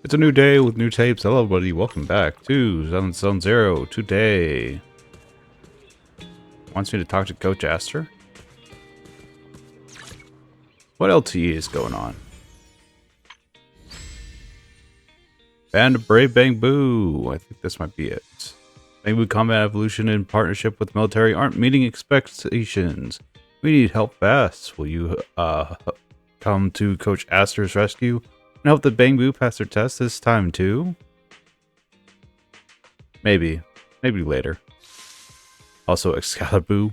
It's a new day with new tapes. Hello, everybody. Welcome back to Zone Zero. Today, wants me to talk to Coach Aster. What LTE is going on? Band of Brave Bang Boo. I think this might be it. Bang Boo Combat Evolution in partnership with military aren't meeting expectations. We need help fast. Will you come to Coach Aster's rescue and help the Bang Boo pass their test this time too? Maybe later. Also Excalibur.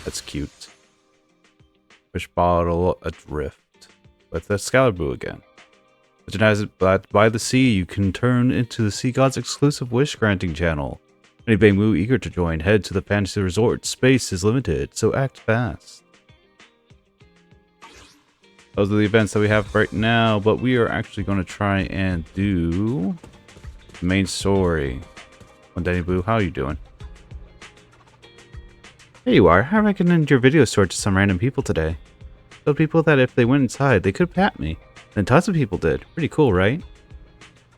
That's cute. Fish bottle adrift. With Excalibur again. Legendized by the sea, you can turn into the Sea God's exclusive wish-granting channel. Any Bang Boo eager to join, head to the fantasy resort. Space is limited, so act fast. Those are the events that we have right now, but we are actually going to try and do the main story. Well, Danny Boo, how are you doing? There you are. I recommended your video store to some random people today. Told people that if they went inside, they could pat me. And tons of people did. Pretty cool, right?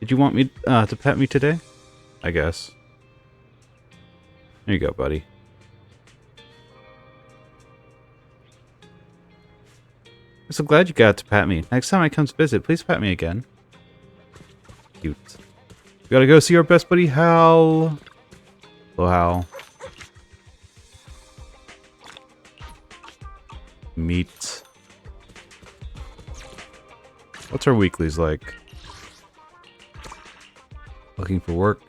Did you want me to pet me today? I guess. There you go, buddy. I'm so glad you got to pat me. Next time I come to visit, please pat me again. Cute. We gotta go see our best buddy, Hal. Hello, Hal. Meet. What's our weeklies like? Looking for work.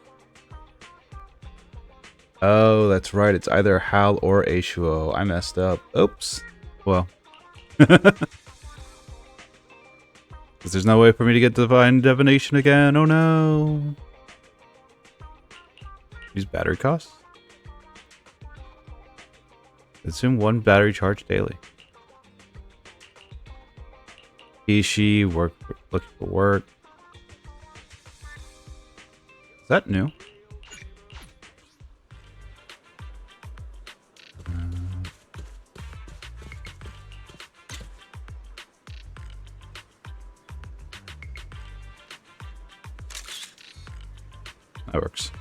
Oh, that's right. It's either Hal or Ashuo. I messed up. Oops. Well. Because there's no way for me to get divine divination again. Oh no. Use battery costs? Consume 1 battery charge daily. He, she, work, looking for work. Is that new? That works.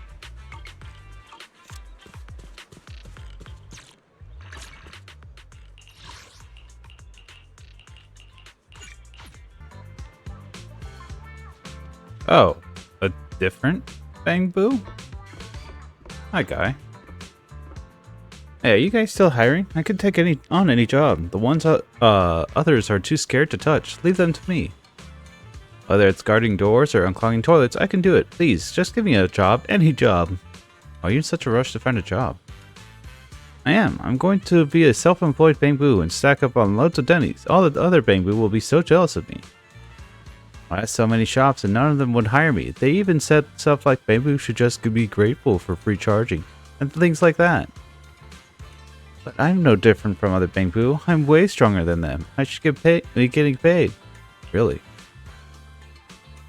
Oh, a different Bang Boo? Hi, guy. Hey, are you guys still hiring? I could take on any job. The ones others are too scared to touch. Leave them to me. Whether it's guarding doors or unclogging toilets, I can do it. Please, just give me a job. Any job. Why are you in such a rush to find a job? I am. I'm going to be a self-employed Bang Boo and stack up on loads of Denny's. All the other Bang Boo will be so jealous of me. I had so many shops and none of them would hire me. They even said stuff like Bang Boo should just be grateful for free charging and things like that. But I'm no different from other Bang Boo. I'm way stronger than them. I should be getting paid. Really?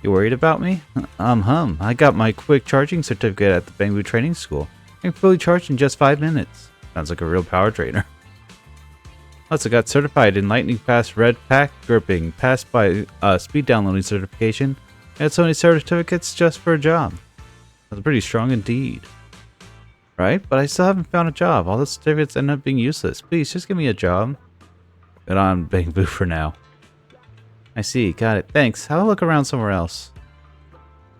You worried about me? I got my quick charging certificate at the Bang Boo training school. I can fully charge in just 5 minutes. Sounds like a real power trainer. Plus, I got certified in lightning fast red pack gripping, passed by speed downloading certification. I had so many certificates just for a job. That's pretty strong indeed. Right? But I still haven't found a job. All the certificates end up being useless. Please, just give me a job. But I'm Bang Boo for now. I see. Got it. Thanks. I'll look around somewhere else.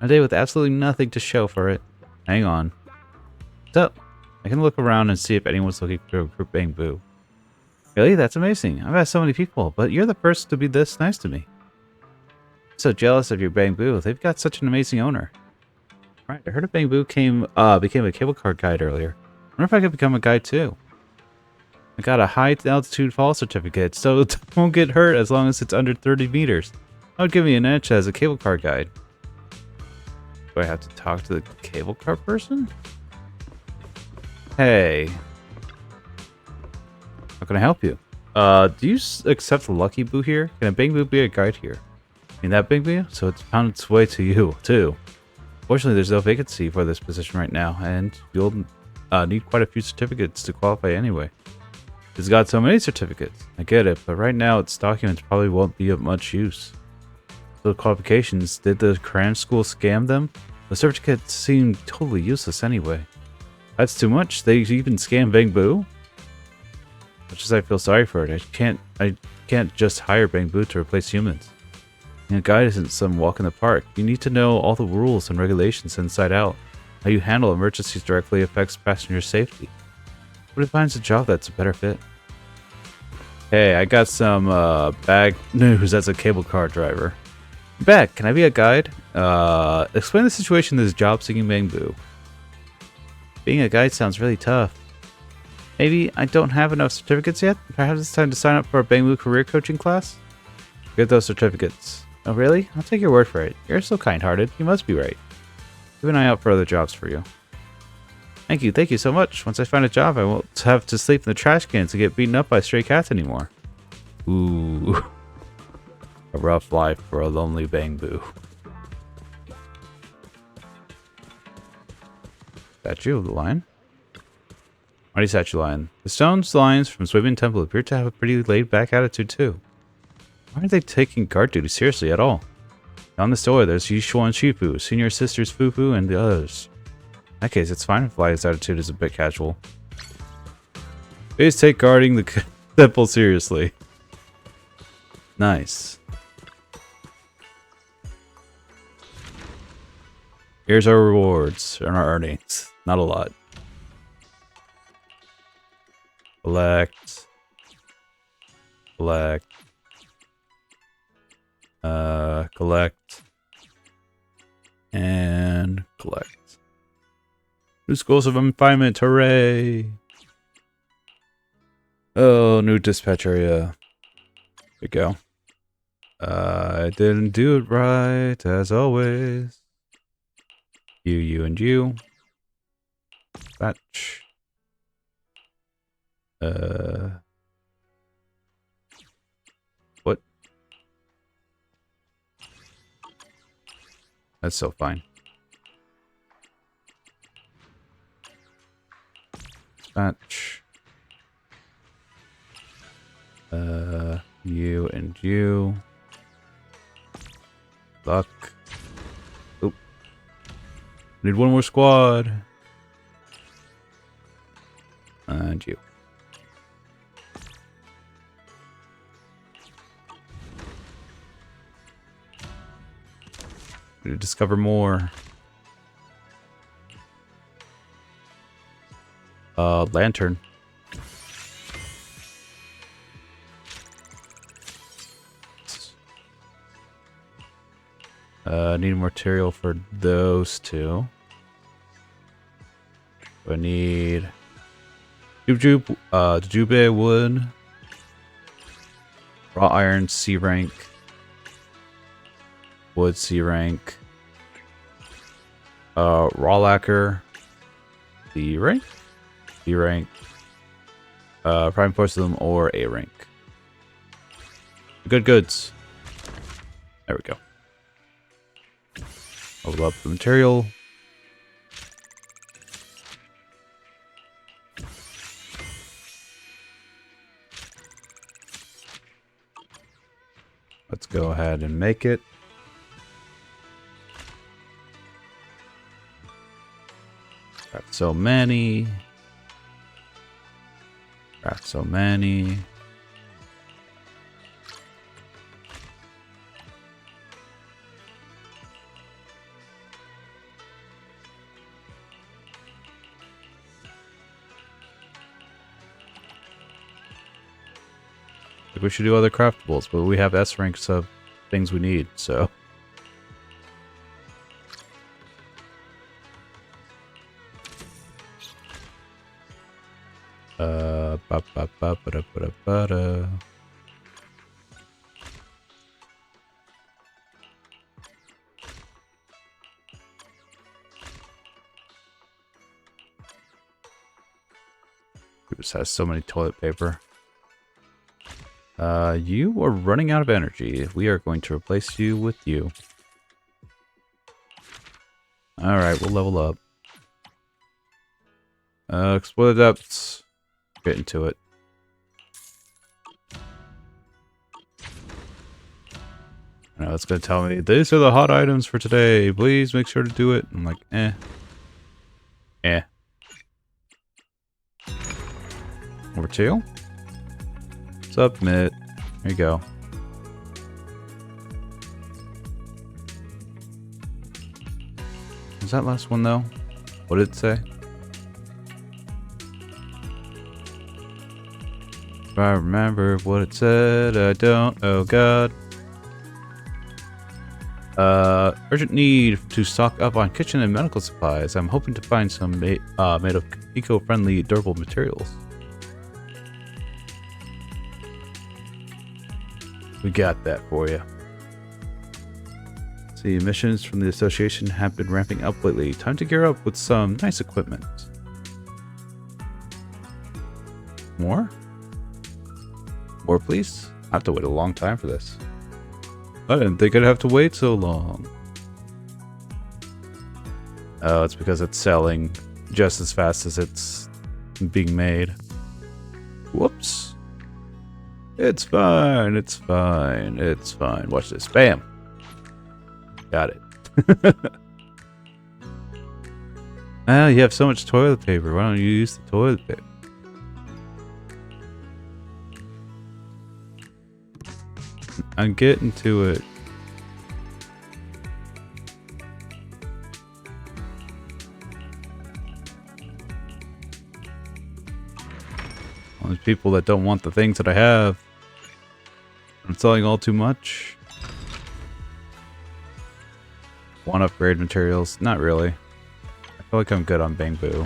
A day with absolutely nothing to show for it. Hang on. So, I can look around and see if anyone's looking for Bang Boo. Really? That's amazing. I've asked so many people, but you're the first to be this nice to me. I'm so jealous of your Bang Boo. They've got such an amazing owner. Right, I heard a Bang Boo became a cable car guide earlier. I wonder if I could become a guide too. I got a high altitude fall certificate, so it won't get hurt as long as it's under 30 meters. That would give me an edge as a cable car guide. Do I have to talk to the cable car person? Hey. How can I help you? Do you accept the Lucky Boo here? Can a Bang Boo be a guide here? I mean that Bang Boo? So it's found its way to you, too. Fortunately, there's no vacancy for this position right now, and you'll need quite a few certificates to qualify anyway. It's got so many certificates. I get it, but right now its documents probably won't be of much use. The qualifications, did the cram school scam them? The certificates seem totally useless anyway. That's too much. They even scam Bangbu? Much as I feel sorry for it, I can't just hire Bangbu to replace humans. A guide isn't some walk in the park. You need to know all the rules and regulations inside out. How you handle emergencies directly affects passenger safety. What if finds a job that's a better fit? Hey, I got some bag news as a cable car driver. Back, can I be a guide? Explain the situation to this job-seeking Bangbu. Being a guide sounds really tough. Maybe I don't have enough certificates yet? Perhaps it's time to sign up for a Bangbu career coaching class? Get those certificates. Oh really? I'll take your word for it. You're so kind-hearted. You must be right. Keep an eye out for other jobs for you. Thank you so much. Once I find a job, I won't have to sleep in the trash cans and get beaten up by stray cats anymore. Ooh. A rough life for a lonely Bangbu. Statue of the lion? Mighty statue lion. The stone lions from Swimming Temple appear to have a pretty laid-back attitude too. Why aren't they taking guard duty seriously at all? On the store, there's Yishuan Shifu, senior sisters Fufu, and the others. In that case, it's fine if Lai's attitude is a bit casual. Please take guarding the temple seriously. Nice. Here's our rewards and our earnings. Not a lot. Collect. Collect. Collect. And collect. New schools of confinement, hooray! Oh, new dispatch area. There we go. I didn't do it right, as always. You, and you. Batch. What? That's so fine. Batch. You and you. Luck. Oop. Need one more squad. And you. Need to discover more. Lantern. Need material for those two. I need Jujube wood, raw iron C rank, wood C rank, raw lacquer D rank, D rank, prime porcelain or A rank. Good goods. There we go. Level up the material. Let's go ahead and make it. Got so many. Got so many. We should do other craftables, but we have S ranks of things we need, so. This has so many toilet paper. You are running out of energy. We are going to replace you with you. Alright, we'll level up. Explore the depths. Get into it. Now it's gonna tell me these are the hot items for today. Please make sure to do it. I'm like, eh. Number 2. Submit. There you go. Was that last one though? What did it say? If I remember what it said, I don't. Oh god. Urgent need to stock up on kitchen and medical supplies. I'm hoping to find some made of eco-friendly, durable materials. We got that for you. See, missions from the association have been ramping up lately. Time to gear up with some nice equipment. More? More, please? I have to wait a long time for this. I didn't think I'd have to wait so long. Oh, it's because it's selling just as fast as it's being made. Whoops. It's fine, it's fine, it's fine. Watch this. Bam! Got it. Ah, you have so much toilet paper. Why don't you use the toilet paper? I'm getting to it. All these people that don't want the things that I have. I'm selling all too much. Want upgrade materials? Not really. I feel like I'm good on Bamboo.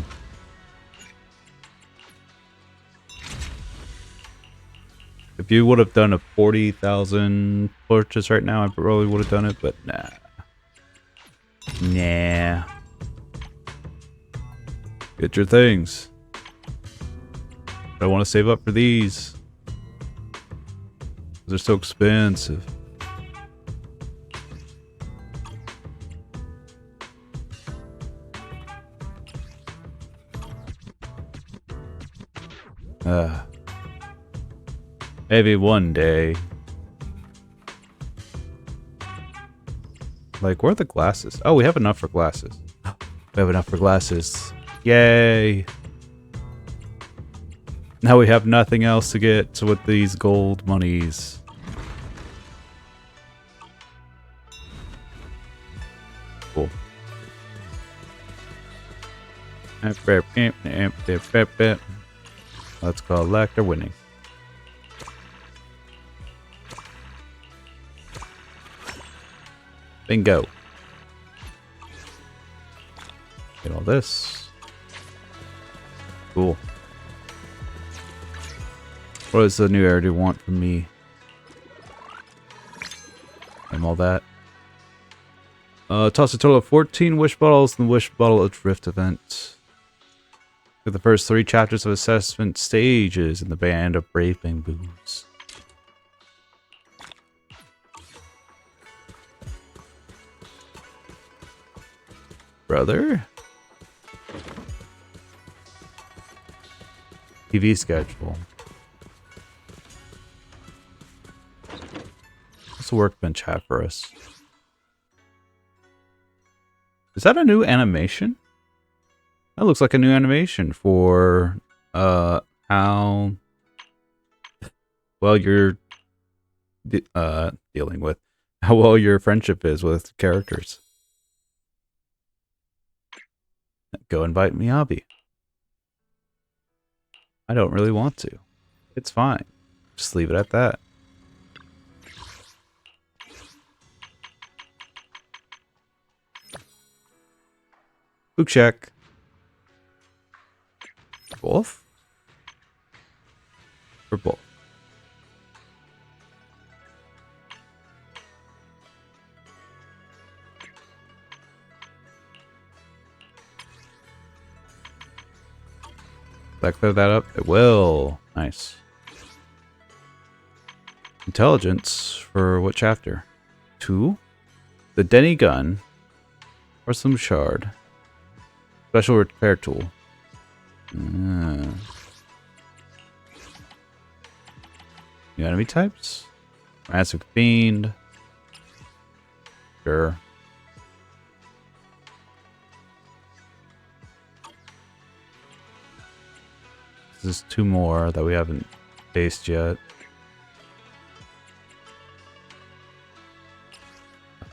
If you would have done a 40,000 purchase right now, I probably would have done it, but nah. Nah. Get your things. I want to save up for these. They're so expensive. Maybe one day. Like, where are the glasses? Oh, we have enough for glasses. We have enough for glasses. Yay! Now we have nothing else to get with these gold monies. Cool. Let's collect our winnings. Bingo. Get all this. Cool. What does the new area want from me? And all that. Toss a total of 14 wish bottles in the wish bottle drift event. For the first 3 chapters of assessment stages in the band of brave bamboos. Brother? TV schedule. What's the workbench have for us? Is that a new animation? That looks like a new animation for how well you're dealing with how well your friendship is with characters. Go invite Miyabi. I don't really want to. It's fine. Just leave it at that. Book check. Both? For both. Did I clear that up? It will. Nice. Intelligence for what chapter? 2? The Denny gun. Or some shard. Special repair tool. New enemy types? Massive Fiend. Sure. This is 2 more that we haven't faced yet.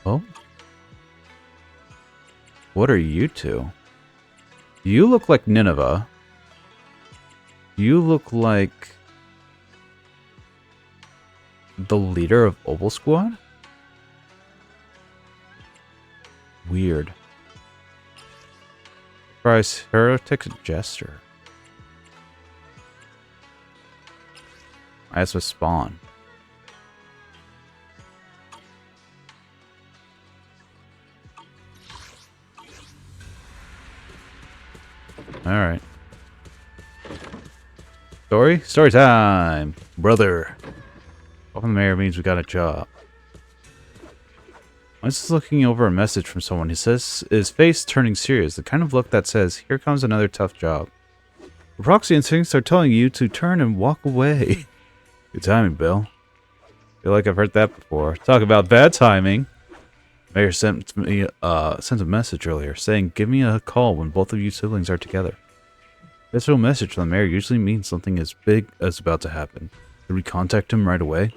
Oh? What are you two? You look like Nineveh. You look like the leader of Obol Squad? Weird. Surprise heretic jester. As with spawn. Alright. Story time, brother. Open the mayor means we got a job. I was just looking over a message from someone. He says his face turning serious, the kind of look that says, here comes another tough job. The proxy instincts are telling you to turn and walk away. Good timing, Bill. Feel like I've heard that before. Talk about bad timing. Mayor sent me sent a message earlier saying, give me a call when both of you siblings are together. This little message from the mayor usually means something as big is about to happen. Should we contact him right away?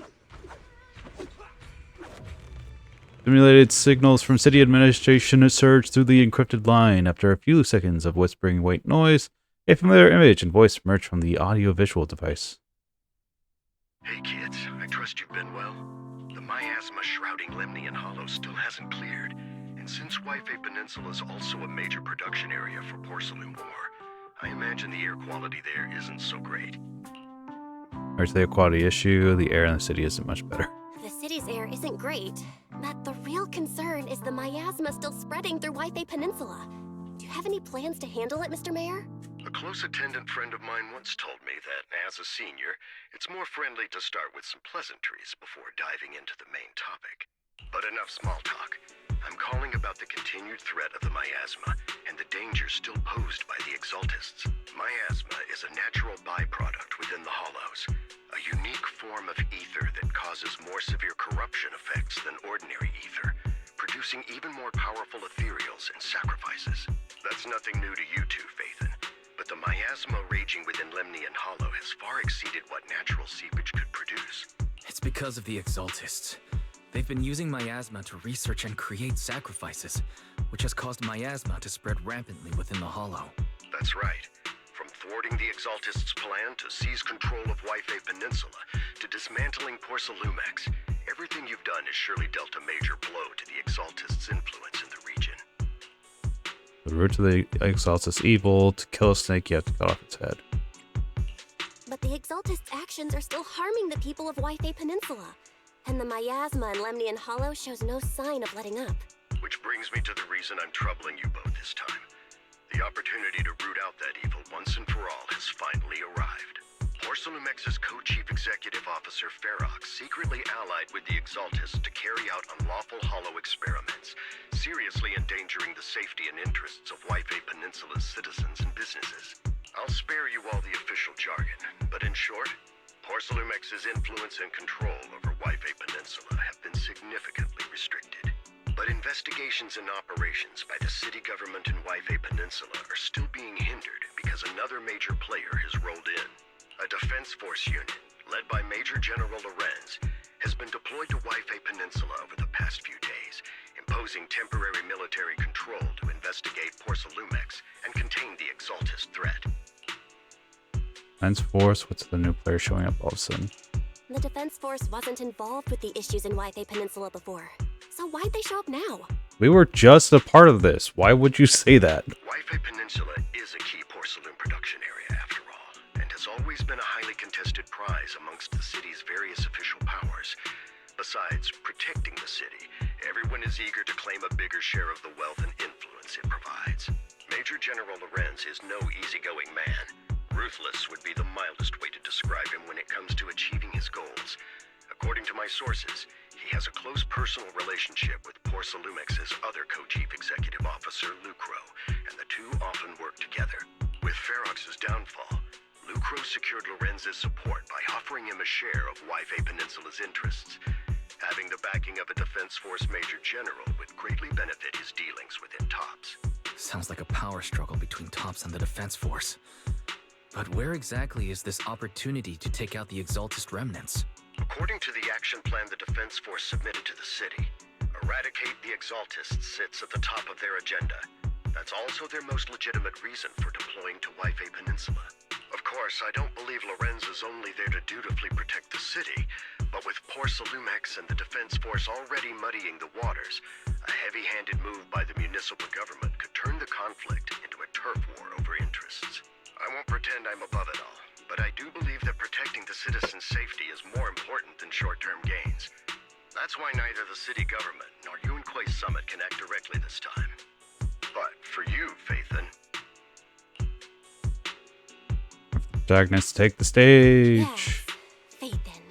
Simulated signals from city administration surged through the encrypted line. After a few seconds of whispering white noise, a familiar image and voice emerged from the audio-visual device. Hey kids, I trust you've been well. The miasma shrouding Lemnian Hollow still hasn't cleared, and since Waifei Peninsula is also a major production area for porcelain ore, I imagine the air quality there isn't so great. There's the quality issue. The air in the city isn't much better. The city's air isn't great, but the real concern is the miasma still spreading through Waifei Peninsula. Do you have any plans to handle it, Mr. Mayor? A close attendant friend of mine once told me that, as a senior, it's more friendly to start with some pleasantries before diving into the main topic. But enough small talk. I'm calling about the continued threat of the miasma and the danger still posed by the Exaltists. Miasma is a natural byproduct within the Hollows, a unique form of ether that causes more severe corruption effects than ordinary ether, producing even more powerful ethereals and sacrifices. That's nothing new to you two, Phaethon, but the miasma raging within Lemnian Hollow has far exceeded what natural seepage could produce. It's because of the Exaltists. They've been using miasma to research and create sacrifices, which has caused miasma to spread rampantly within the Hollow. That's right. From thwarting the Exaltists' plan to seize control of Waifei Peninsula to dismantling Porcelumex, everything you've done has surely dealt a major blow to the Exaltists' influence in the region. The root of the Exaltist evil. To kill a snake, you have to cut off its head. But the Exaltists' actions are still harming the people of Waifei Peninsula, and the miasma in Lemnian Hollow shows no sign of letting up. Which brings me to the reason I'm troubling you both this time. The opportunity to root out that evil once and for all has finally arrived. Porcelumex's co-chief executive officer Ferox secretly allied with the Exaltists to carry out unlawful hollow experiments, seriously endangering the safety and interests of Waifei Peninsula's citizens and businesses. I'll spare you all the official jargon, but in short, Porcelumex's influence and control over Waifei Peninsula have been significantly restricted. But investigations and operations by the city government in Waifei Peninsula are still being hindered because another major player has rolled in. A defense force unit, led by Major General Lorenz, has been deployed to Waifei Peninsula over the past few days, imposing temporary military control to investigate Porcelumex and contain the Exaltist threat. Defense force, what's the new player showing up all of a sudden? The defense force wasn't involved with the issues in Waifei Peninsula before, so why'd they show up now? We were just a part of this. Why would you say that? Waifei Peninsula is a key porcelain production area after all, and has always been a highly contested prize amongst the city's various official powers. Besides protecting the city, everyone is eager to claim a bigger share of the wealth and influence it provides. Major General Lorenz is no easygoing man. Ruthless would be the mildest way to describe him when it comes to achieving his goals. According to my sources, he has a close personal relationship with Porcelumex's other co-chief executive officer, Lucro, and the two often work together. With Ferox's downfall, Lucro secured Lorenz's support by offering him a share of Waifei Peninsula's interests. Having the backing of a Defense Force Major General would greatly benefit his dealings within TOPS. Sounds like a power struggle between TOPS and the Defense Force. But where exactly is this opportunity to take out the Exaltist remnants? According to the action plan the Defense Force submitted to the city, eradicate the Exaltists sits at the top of their agenda. That's also their most legitimate reason for deploying to Waifei Peninsula. Of course, I don't believe Lorenz is only there to dutifully protect the city, but with Porsalumex and the Defense Force already muddying the waters, a heavy-handed move by the municipal government could turn the conflict into a turf war over interests. I won't pretend I'm above it all, but I do believe that protecting the citizens' safety is more important than short-term gains. That's why neither the city government nor Yunque's summit can act directly this time. But for you, Phaethon... Darkness, take the stage. Yes, Phaethon,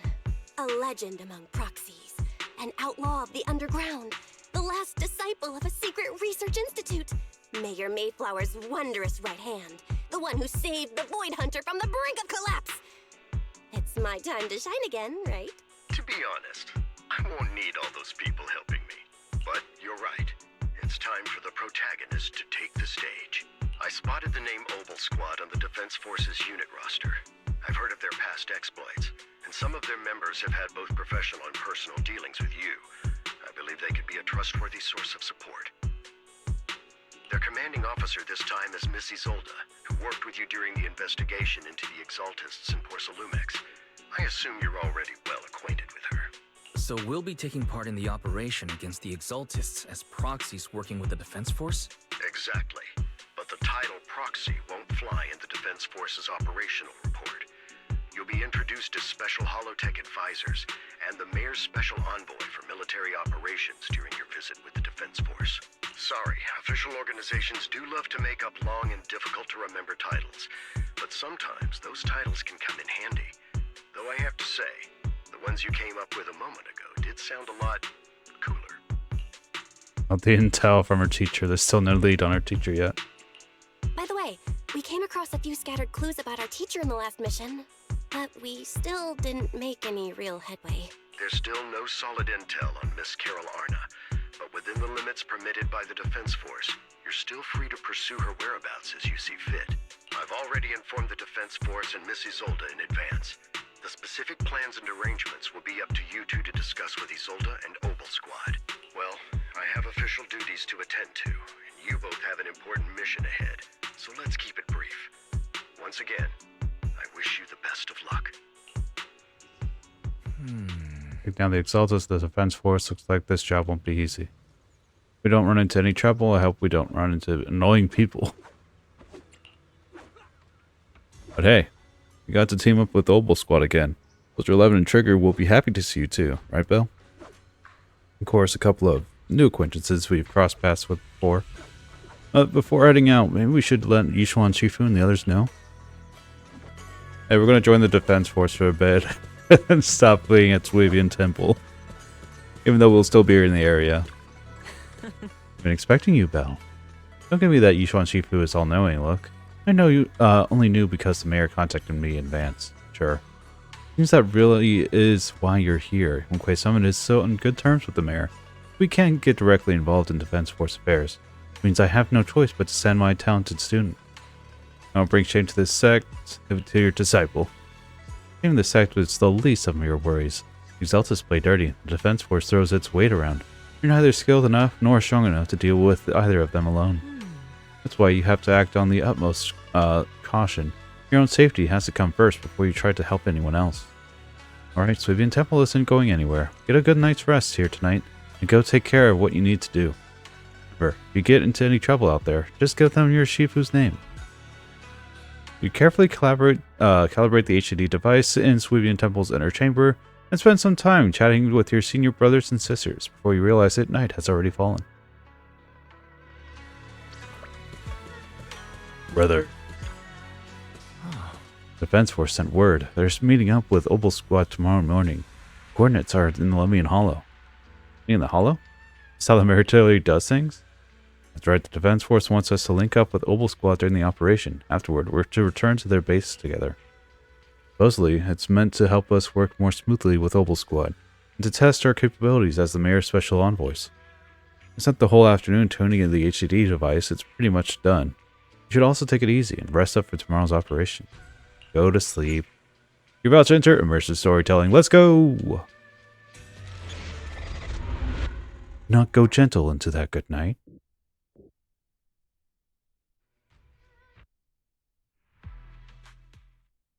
a legend among proxies, an outlaw of the underground, the last disciple of a secret research institute, Mayor Mayflower's wondrous right hand, the one who saved the Void Hunter from the brink of collapse. It's my time to shine again, right? To be honest, I won't need all those people helping me. But you're right. It's time for the protagonist to take the stage. I spotted the name Obol Squad on the Defense Force's unit roster. I've heard of their past exploits, and some of their members have had both professional and personal dealings with you. I believe they could be a trustworthy source of support. Their commanding officer this time is Miss Isolda, who worked with you during the investigation into the Exaltists in Porsalumex. I assume you're already well acquainted with her. So we'll be taking part in the operation against the Exaltists as proxies working with the Defense Force? Exactly. But the title proxy won't fly in the Defense Force's operational report. You'll be introduced as Special Holotech Advisors and the Mayor's Special Envoy for Military Operations during your visit with the Defense Force. Sorry, official organizations do love to make up long and difficult-to-remember titles, but sometimes those titles can come in handy. Though I have to say, the ones you came up with a moment ago did sound a lot cooler. Well, the intel from her teacher. There's still no lead on her teacher yet. By the way, we came across a few scattered clues about our teacher in the last mission, but we still didn't make any real headway. There's still no solid intel on Miss Carol Arna, but within the limits permitted by the Defense Force, you're still free to pursue her whereabouts as you see fit. I've already informed the Defense Force and Miss Isolda in advance. The specific plans and arrangements will be up to you two to discuss with Isolda and Obol Squad. Well, I have official duties to attend to, and you both have an important mission ahead, so let's keep it brief. Once again, I wish you the best of luck. Take down the Exaltus, the Defense Force. Looks like this job won't be easy. If we don't run into any trouble, I hope we don't run into annoying people. But hey, we got to team up with Obol Squad again. Soldier 11 and Trigger will be happy to see you too, right, Bill? Of course, a couple of new acquaintances we've crossed paths with before. Before heading out, maybe we should let Yishuan Shifu and the others know. Hey, we're going to join the Defense Force for a bit and stop fleeing at Swabian Temple. Even though we'll still be here in the area. I've been expecting you, Belle. Don't give me that Yishuan Shifu is all-knowing look. I know you only knew because the mayor contacted me in advance. Sure. Seems that really is why you're here. Yunque Summit is so on good terms with the mayor. We can't get directly involved in Defense Force affairs. It means I have no choice but to send my talented student. I don't bring shame to this sect, to your disciple. Even the sect was the least of your worries. Exaltus play dirty. The Defense Force throws its weight around. You're neither skilled enough nor strong enough to deal with either of them alone. That's why you have to act on the utmost caution. Your own safety has to come first before you try to help anyone else. Alright, Swabian Temple isn't going anywhere. Get a good night's rest here tonight, and go take care of what you need to do. Remember, if you get into any trouble out there, just give them your Shifu's name. You carefully calibrate the HDD device in Swabian Temple's inner chamber, and spend some time chatting with your senior brothers and sisters before you realize that night has already fallen. Brother. Defense Force sent word. They're meeting up with Obol Squad tomorrow morning. Coordinates are in the Lemmian Hollow. In the Hollow? That's how the military does things? That's right, the Defense Force wants us to link up with Obol Squad during the operation. Afterward, we're to return to their base together. Supposedly, it's meant to help us work more smoothly with Obol Squad. and to test our capabilities as the mayor's special envoys. I spent the whole afternoon tuning in the HDD device. It's pretty much done. You should also take it easy and rest up for tomorrow's operation. Go to sleep. You're about to enter immersive storytelling. Let's go! Not go gentle into that good night.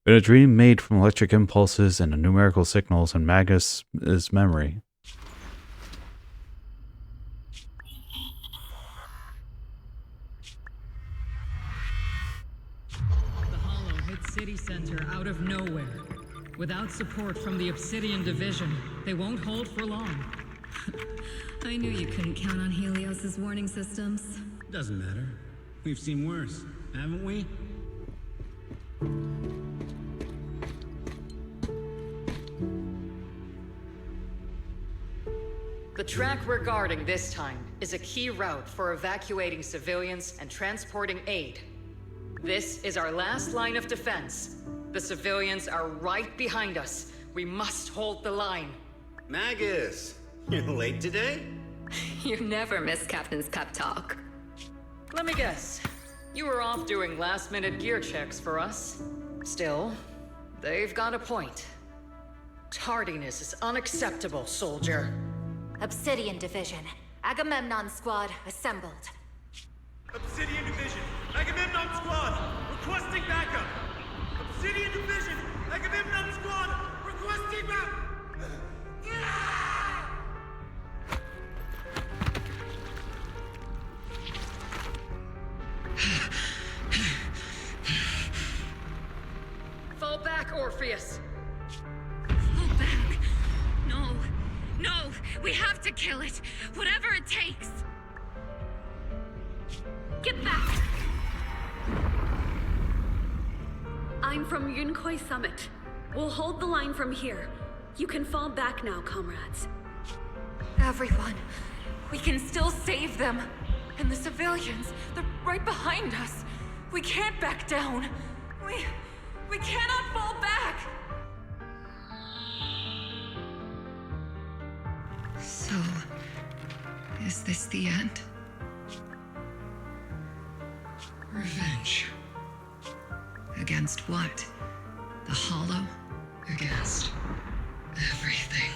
In a dream made from electric impulses and numerical signals in Magnus's memory. The Hollow hit City Center out of nowhere. Without support from the Obsidian Division, they won't hold for long. I knew you couldn't count on Helios's warning systems. Doesn't matter. We've seen worse, haven't we? The track we're guarding this time is a key route for evacuating civilians and transporting aid. This is our last line of defense. The civilians are right behind us. We must hold the line. Magus, you're late today? You never miss Captain's pep talk. Let me guess. You were off doing last-minute gear checks for us. Still, they've got a point. Tardiness is unacceptable, soldier. Obsidian Division, Agamemnon Squad assembled. Obsidian Division, Agamemnon Squad, requesting backup! Obsidian Division, Agamemnon Squad, requesting backup! Fall back, Orpheus! Fall back. No. No, we have to kill it. Whatever it takes. Get back. I'm from Yunkoi Summit. We'll hold the line from here. You can fall back now, comrades. Everyone. We can still save them. And the civilians, they're right behind us. We can't back down. We cannot fall back. So, is this the end? Revenge. Against what? The Hollow? Against everything.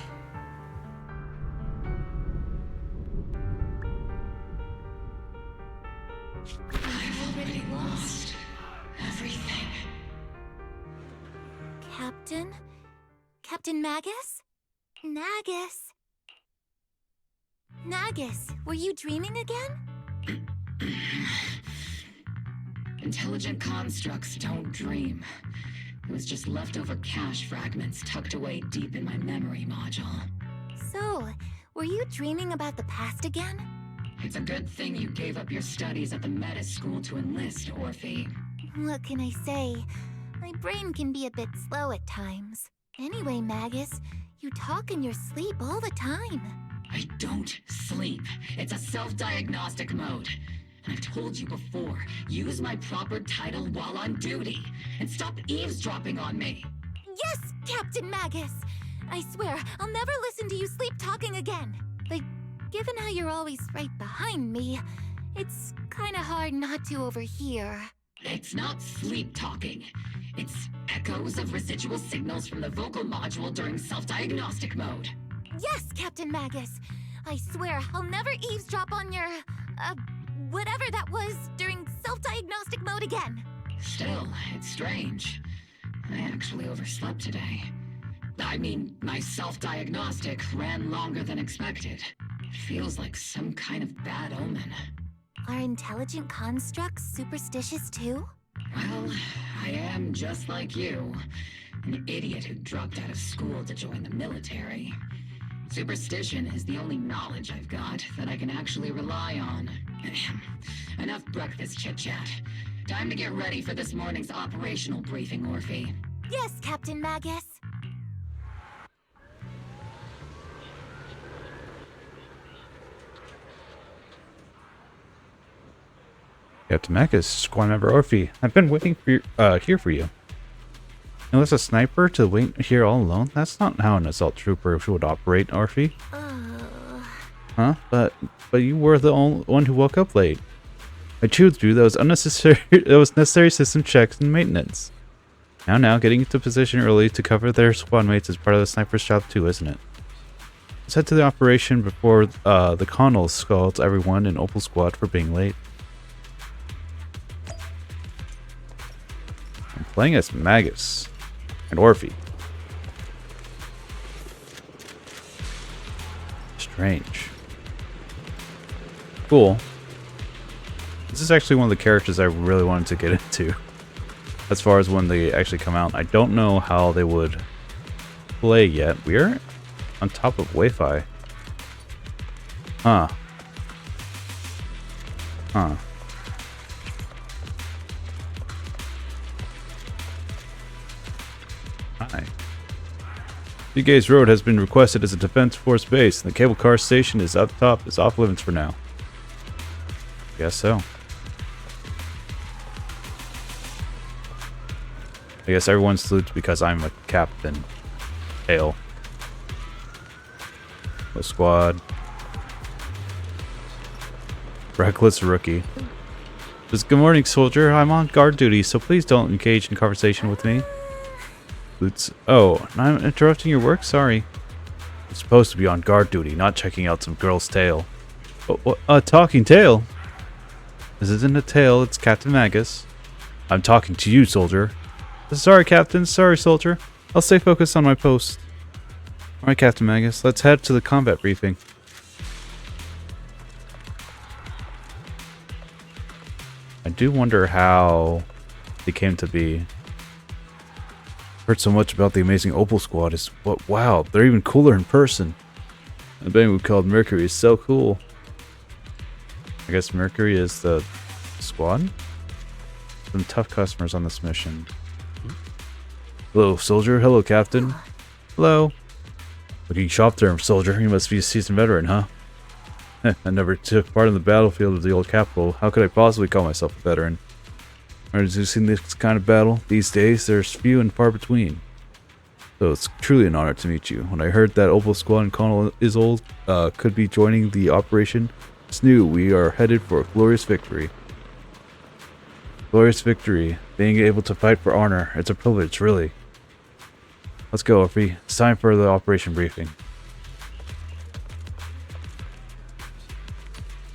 I've already lost everything. Captain? Captain Magus? Nagus? Nagus, were you dreaming again? Intelligent constructs don't dream. It was just leftover cache fragments tucked away deep in my memory module. So, were you dreaming about the past again? It's a good thing you gave up your studies at the Meta School to enlist, Orphe. What can I say? My brain can be a bit slow at times. Anyway, Magus, you talk in your sleep all the time. I don't sleep. It's a self-diagnostic mode. And I've told you before, use my proper title while on duty. And stop eavesdropping on me. Yes, Captain Magus! I swear, I'll never listen to you sleep-talking again. But given how you're always right behind me, it's kinda hard not to overhear. It's not sleep-talking. It's echoes of residual signals from the vocal module during self-diagnostic mode. Yes, Captain Magus. I swear, I'll never eavesdrop on your, whatever that was during self-diagnostic mode again. Still, it's strange. I actually overslept today. I mean, my self-diagnostic ran longer than expected. It feels like some kind of bad omen. Are intelligent constructs superstitious too? Well, I am just like you. An idiot who dropped out of school to join the military. Superstition is the only knowledge I've got that I can actually rely on. Enough breakfast chit-chat. Time to get ready for this morning's operational briefing, Orphe. Yes, Captain Magus. Captain Magus, Squad Member Orphe. I've been waiting for here for you. Unless a sniper to wait here all alone? That's not how an assault trooper would operate, Orphe. Huh? But you were the only one who woke up late. I chewed through those necessary system checks and maintenance. Now, getting into position early to cover their squad mates is part of the sniper's job too, isn't it? Let's head to the operation before the Connell scolds everyone in Obol Squad for being late. I'm playing as Magus and Orphe. Strange. Cool. This is actually one of the characters I really wanted to get into. As far as when they actually come out. I don't know how they would play yet. We're on top of Waifei. Huh. Hi. Seagaze Road has been requested as a Defense Force base, and the cable car station is up top. It's off limits for now. Guess so. I guess everyone salutes because I'm a captain. Hail. The squad. Reckless rookie. Just good morning, soldier. I'm on guard duty, so please don't engage in conversation with me. Boots. Oh, I'm interrupting your work? Sorry. I'm supposed to be on guard duty, not checking out some girl's tail. A talking tail? This isn't a tail, it's Captain Magus. I'm talking to you, soldier. Sorry, Captain. Sorry, soldier. I'll stay focused on my post. Alright, Captain Magus. Let's head to the combat briefing. I do wonder how they came to be. Heard so much about the amazing Obol Squad. Wow, they're even cooler in person. The thing we called Mercury is so cool. I guess Mercury is the squad? Some tough customers on this mission. Hello, soldier. Hello, Captain. Hello. Looking sharp there, soldier. You must be a seasoned veteran, huh? I never took part in the battlefield of the old capital. How could I possibly call myself a veteran? Have you seen this kind of battle? These days, there's few and far between. So it's truly an honor to meet you. When I heard that Obol Squad and Connell could be joining the operation, it's new. We are headed for a glorious victory. Glorious victory. Being able to fight for honor. It's a privilege, really. Let's go, Orphe. It's time for the operation briefing.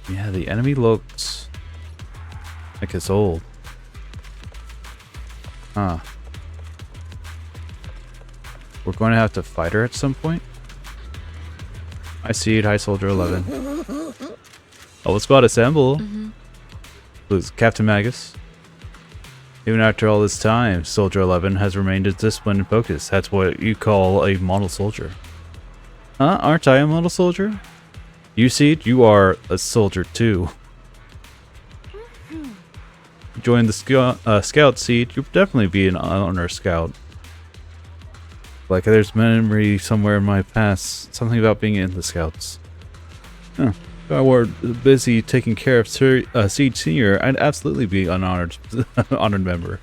Yeah, the enemy looks like it's old. Huh. We're going to have to fight her at some point. I see it. Hi, Soldier 11. Obol Squad assemble. Who's Captain Magus? Even after all this time, Soldier 11 has remained disciplined and focused. That's what you call a model soldier. Huh? Aren't I a model soldier? You see it? You are a soldier too. Join the scout seat. You'll definitely be an honor scout. Like there's memory somewhere in my past. Something about being in the scouts. Huh. If I were busy taking care of Siege Senior, I'd absolutely be an honored member.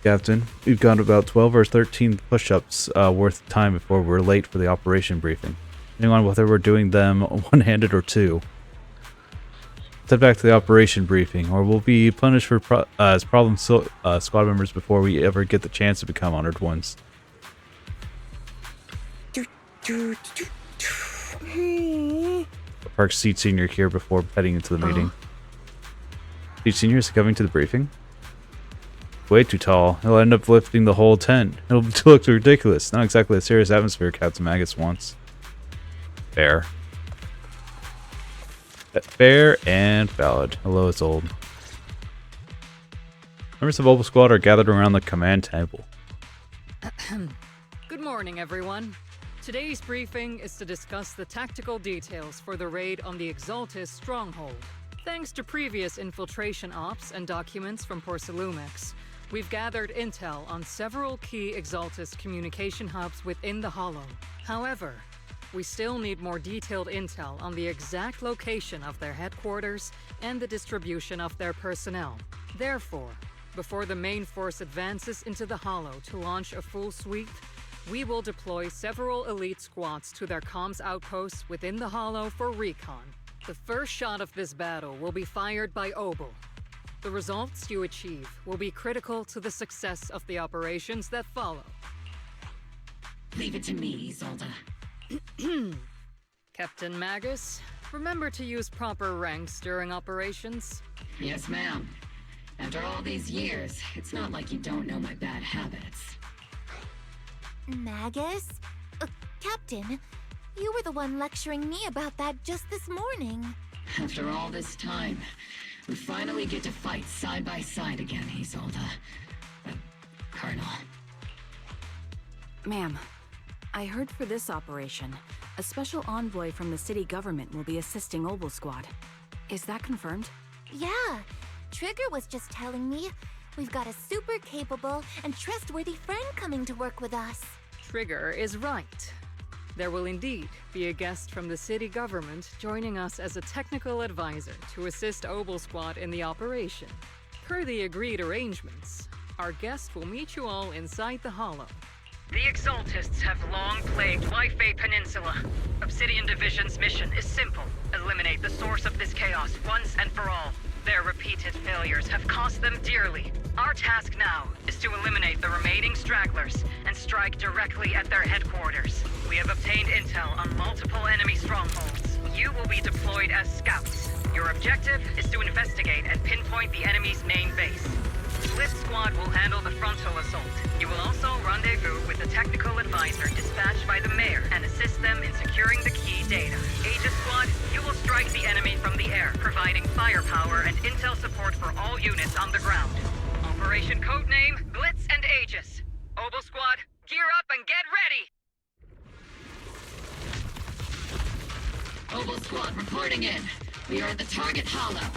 Captain, we've got about 12 or 13 push-ups worth of time before we're late for the operation briefing. Depending on whether we're doing them one-handed or two. Let's head back to the operation briefing, or we'll be punished for as problem squad members before we ever get the chance to become honored ones. Park Siege Senior here before heading into the meeting. Siege Senior is coming to the briefing. Way too tall. He'll end up lifting the whole tent. It'll look ridiculous. Not exactly a serious atmosphere Captain Magus wants. Fair. Fair and valid. Hello, it's old. Members of Obol Squad are gathered around the command table. Good morning, everyone. Today's briefing is to discuss the tactical details for the raid on the Exaltis stronghold. Thanks to previous infiltration ops and documents from Porcelumex, we've gathered intel on several key Exaltis communication hubs within the Hollow. However, we still need more detailed intel on the exact location of their headquarters and the distribution of their personnel. Therefore, Before the main force advances into the Hollow to launch a full sweep, we will deploy several elite squads to their comms outposts within the Hollow for recon. The first shot of this battle will be fired by Obol. The results you achieve will be critical to the success of the operations that follow. Leave it to me, Isolde. Captain Magus, remember to use proper ranks during operations? Yes, ma'am. After all these years, it's not like you don't know my bad habits. Magus? Captain, you were the one lecturing me about that just this morning. After all this time, we finally get to fight side by side again, Isolde. Colonel. Ma'am, I heard for this operation, a special envoy from the city government will be assisting Obol Squad. Is that confirmed? Yeah, Trigger was just telling me we've got a super capable and trustworthy friend coming to work with us. Trigger is right. There will indeed be a guest from the city government joining us as a technical advisor to assist Obol Squad in the operation. Per the agreed arrangements, our guest will meet you all inside the Hollow. The Exaltists have long plagued Waifei Peninsula. Obsidian Division's mission is simple. Eliminate the source of this chaos once and for all. Their repeated failures have cost them dearly. Our task now is to eliminate the remaining stragglers and strike directly at their headquarters. We have obtained intel on multiple enemy strongholds. You will be deployed as scouts. Your objective is to investigate and pinpoint the enemy's main base. Split Squad will handle the frontal assault. You will also rendezvous with the technical advisor dispatched by the mayor and assist them in securing the key data. Aegis Squad, you will strike the enemy from the air, providing firepower and intel support for all units on the ground. Operation codename Blitz and Aegis. Obol Squad, gear up and get ready! Obol Squad reporting in. We are at the target Hollow.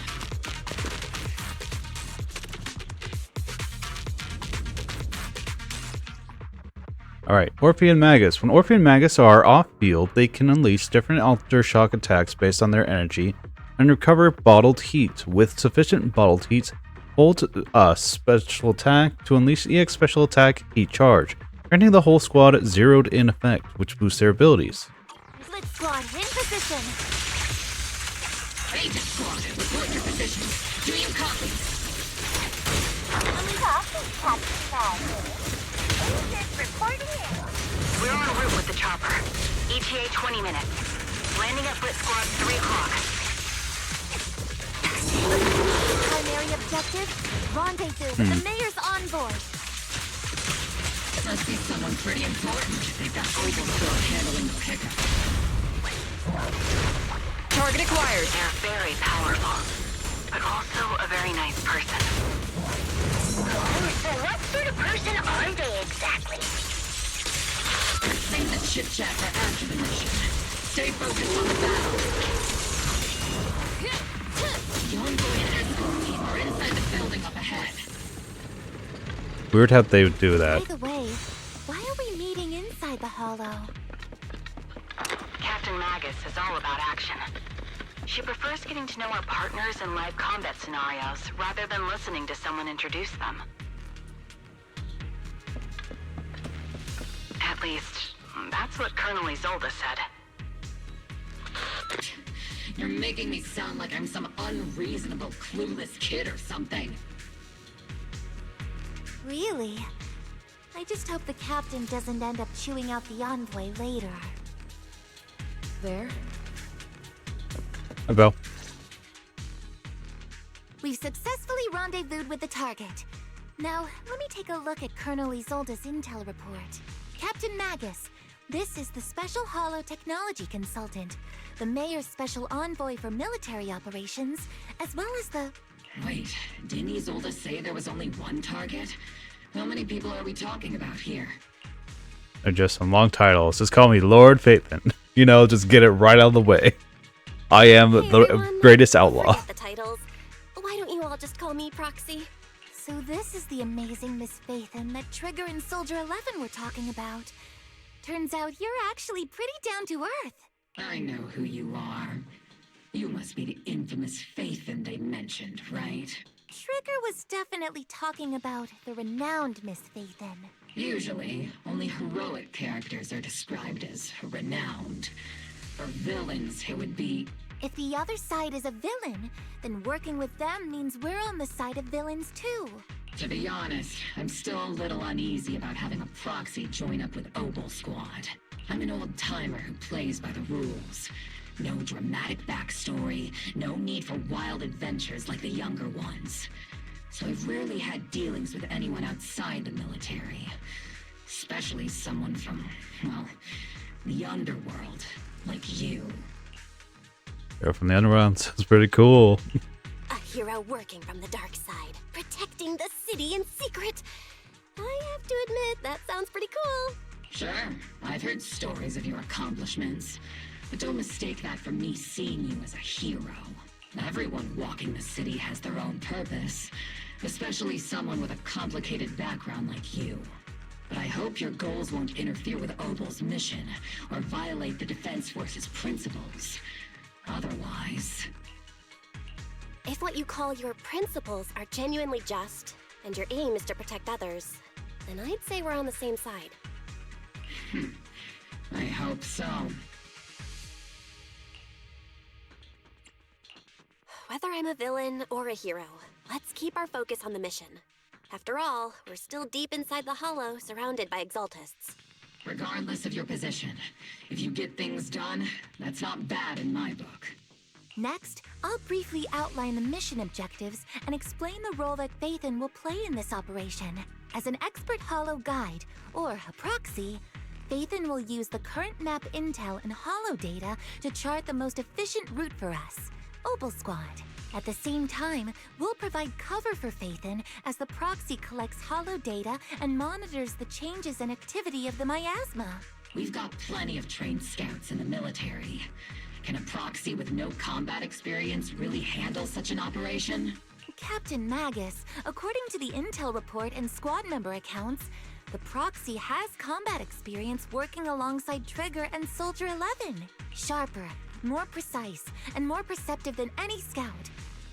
Alright, Orphe and Magus. When Orphe and Magus are off-field, they can unleash different aftershock attacks based on their energy and recover bottled heat. With sufficient bottled heat, hold a special attack to unleash EX special attack heat charge, granting the whole squad zeroed in effect, which boosts their abilities. Split Squad, in position! Aegis Squad, report your position. Do you copy? We're en route with the chopper. ETA 20 minutes. Landing at Blitz Squad 3 o'clock. Primary objective, rendezvous with the mayor's envoy. Must be someone pretty important. They've got Obol Squad handling the pickup. Target acquired. They're very powerful, but also a very nice person. So what sort of person are they exactly? Save the chit-chat for after the mission. Stay focused on the battle. The envoy and escort team are inside the building up ahead. Weird how they would do that. By the way, why are we meeting inside the Hollow? Captain Magus is all about action. She prefers getting to know our partners in live combat scenarios rather than listening to someone introduce them. At least, that's what Colonel Isolde said. You're making me sound like I'm some unreasonable, clueless kid or something. Really? I just hope the captain doesn't end up chewing out the envoy later. There? Abel. We've successfully rendezvoused with the target. Now, let me take a look at Colonel Isolde's intel report. Captain Magus, this is the Special Hollow Technology Consultant, the Mayor's Special Envoy for Military Operations, as well as the... Wait, didn't Isolde say there was only one target? How many people are we talking about here? They're just some long titles. Just call me Lord Phaethon. You know, just get it right out of the way. I am the greatest outlaw. Forget the titles. Why don't you all just call me Proxy? So this is the amazing Miss Phaethon that Trigger and Soldier 11 were talking about. Turns out you're actually pretty down to earth. I know who you are. You must be the infamous Phaethon they mentioned, right? Trigger was definitely talking about the renowned Miss Phaethon. Usually, only heroic characters are described as renowned. For villains, it would be... If the other side is a villain, then working with them means we're on the side of villains too. To be honest, I'm still a little uneasy about having a proxy join up with Obol Squad. I'm an old-timer who plays by the rules. No dramatic backstory, no need for wild adventures like the younger ones. So I've rarely had dealings with anyone outside the military. Especially someone from, well, the underworld, like you. You're from the underworld, sounds pretty cool. A hero working from the dark side, protecting the city in secret. I have to admit, that sounds pretty cool. Sure, I've heard stories of your accomplishments. But don't mistake that for me seeing you as a hero. Everyone walking the city has their own purpose, especially someone with a complicated background like you. But I hope your goals won't interfere with Obol's mission, or violate the Defense Force's principles. Otherwise... If what you call your principles are genuinely just, and your aim is to protect others, then I'd say we're on the same side. I hope so. Whether I'm a villain or a hero, let's keep our focus on the mission. After all, we're still deep inside the Hollow, surrounded by Exaltists. Regardless of your position, if you get things done, that's not bad in my book. Next, I'll briefly outline the mission objectives and explain the role that Phaethon will play in this operation. As an expert Hollow guide, or a proxy, Phaethon will use the current map intel and Hollow data to chart the most efficient route for us, Obol Squad. At the same time, we'll provide cover for Phaethon as the proxy collects Hollow data and monitors the changes and activity of the miasma. We've got plenty of trained scouts in the military. Can a proxy with no combat experience really handle such an operation? Captain Magus, according to the intel report and squad member accounts, the proxy has combat experience working alongside Trigger and Soldier 11. Sharper, more precise, and more perceptive than any scout.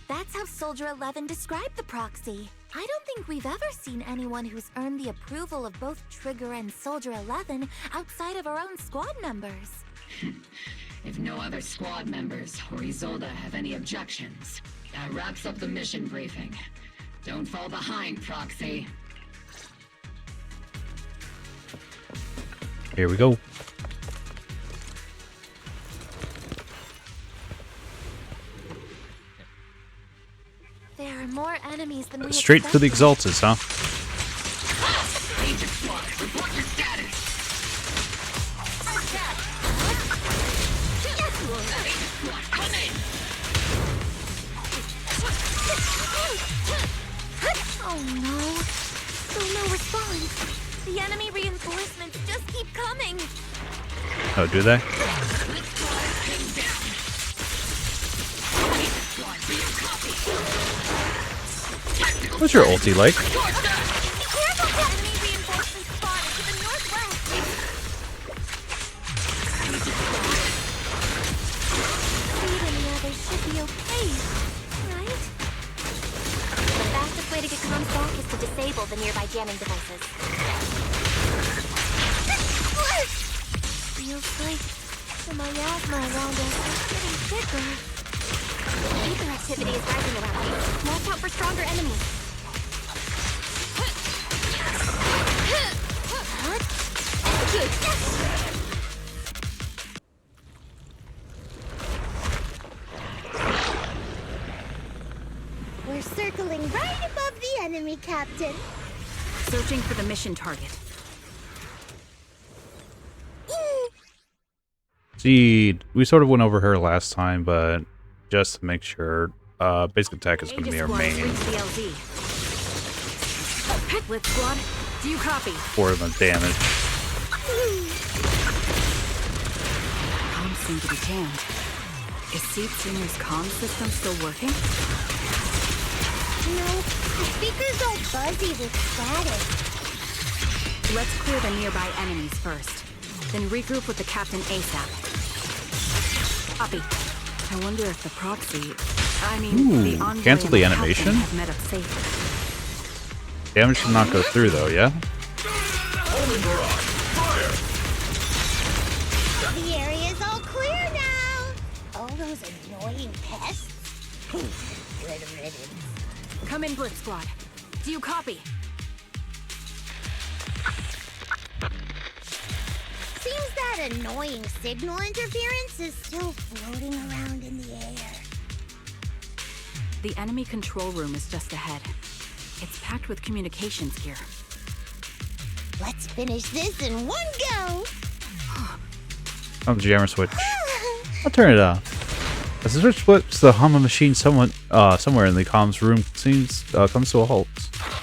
That's how Soldier 11 described the proxy. I don't think we've ever seen anyone who's earned the approval of both Trigger and Soldier 11 outside of our own squad members. If no other squad members or Isolde have any objections, that wraps up the mission briefing. Don't fall behind, Proxy. Here we go. There are more enemies than we Straight to the expected. Exaltists, huh? Agent Squad, report your status! Come in! Oh no. Still no response. The enemy reinforcements just keep coming. Oh, do they? What's your ulti like? Be careful, enemy reinforcements spotted to the northwest. Speed and the others should be okay, right? The fastest way to get comms back is to disable the nearby jamming devices. Feels like the miasma around us is getting thicker. Ether activity is rising around here. Watch out for stronger enemies. We're circling right above the enemy, Captain. Searching for the mission target. See, we sort of went over her last time, but just to make sure, basic attack is going to be our main Blitz Squad, do you copy? for the damage. Comms seem to be jammed. Is Seed Senior's comm system still working? No, the speakers all fuzzy with static. Let's clear the nearby enemies first. Then regroup with the Captain ASAP. Copy. I wonder if the proxy, Ooh, the envoy cancel and the captain animation? have met up safely. Damage should not go through though, yeah? The area's all clear now. All those annoying pests. Good riddance. Come in, Blitz Squad. Do you copy? Seems that annoying signal interference is still floating around in the air. The enemy control room is just ahead. It's packed with communications gear. Let's finish this in one go. Oh, the jammer switch. I'll turn it off. As the switch flips, the hum of machine somewhere in the comms room comes to a halt.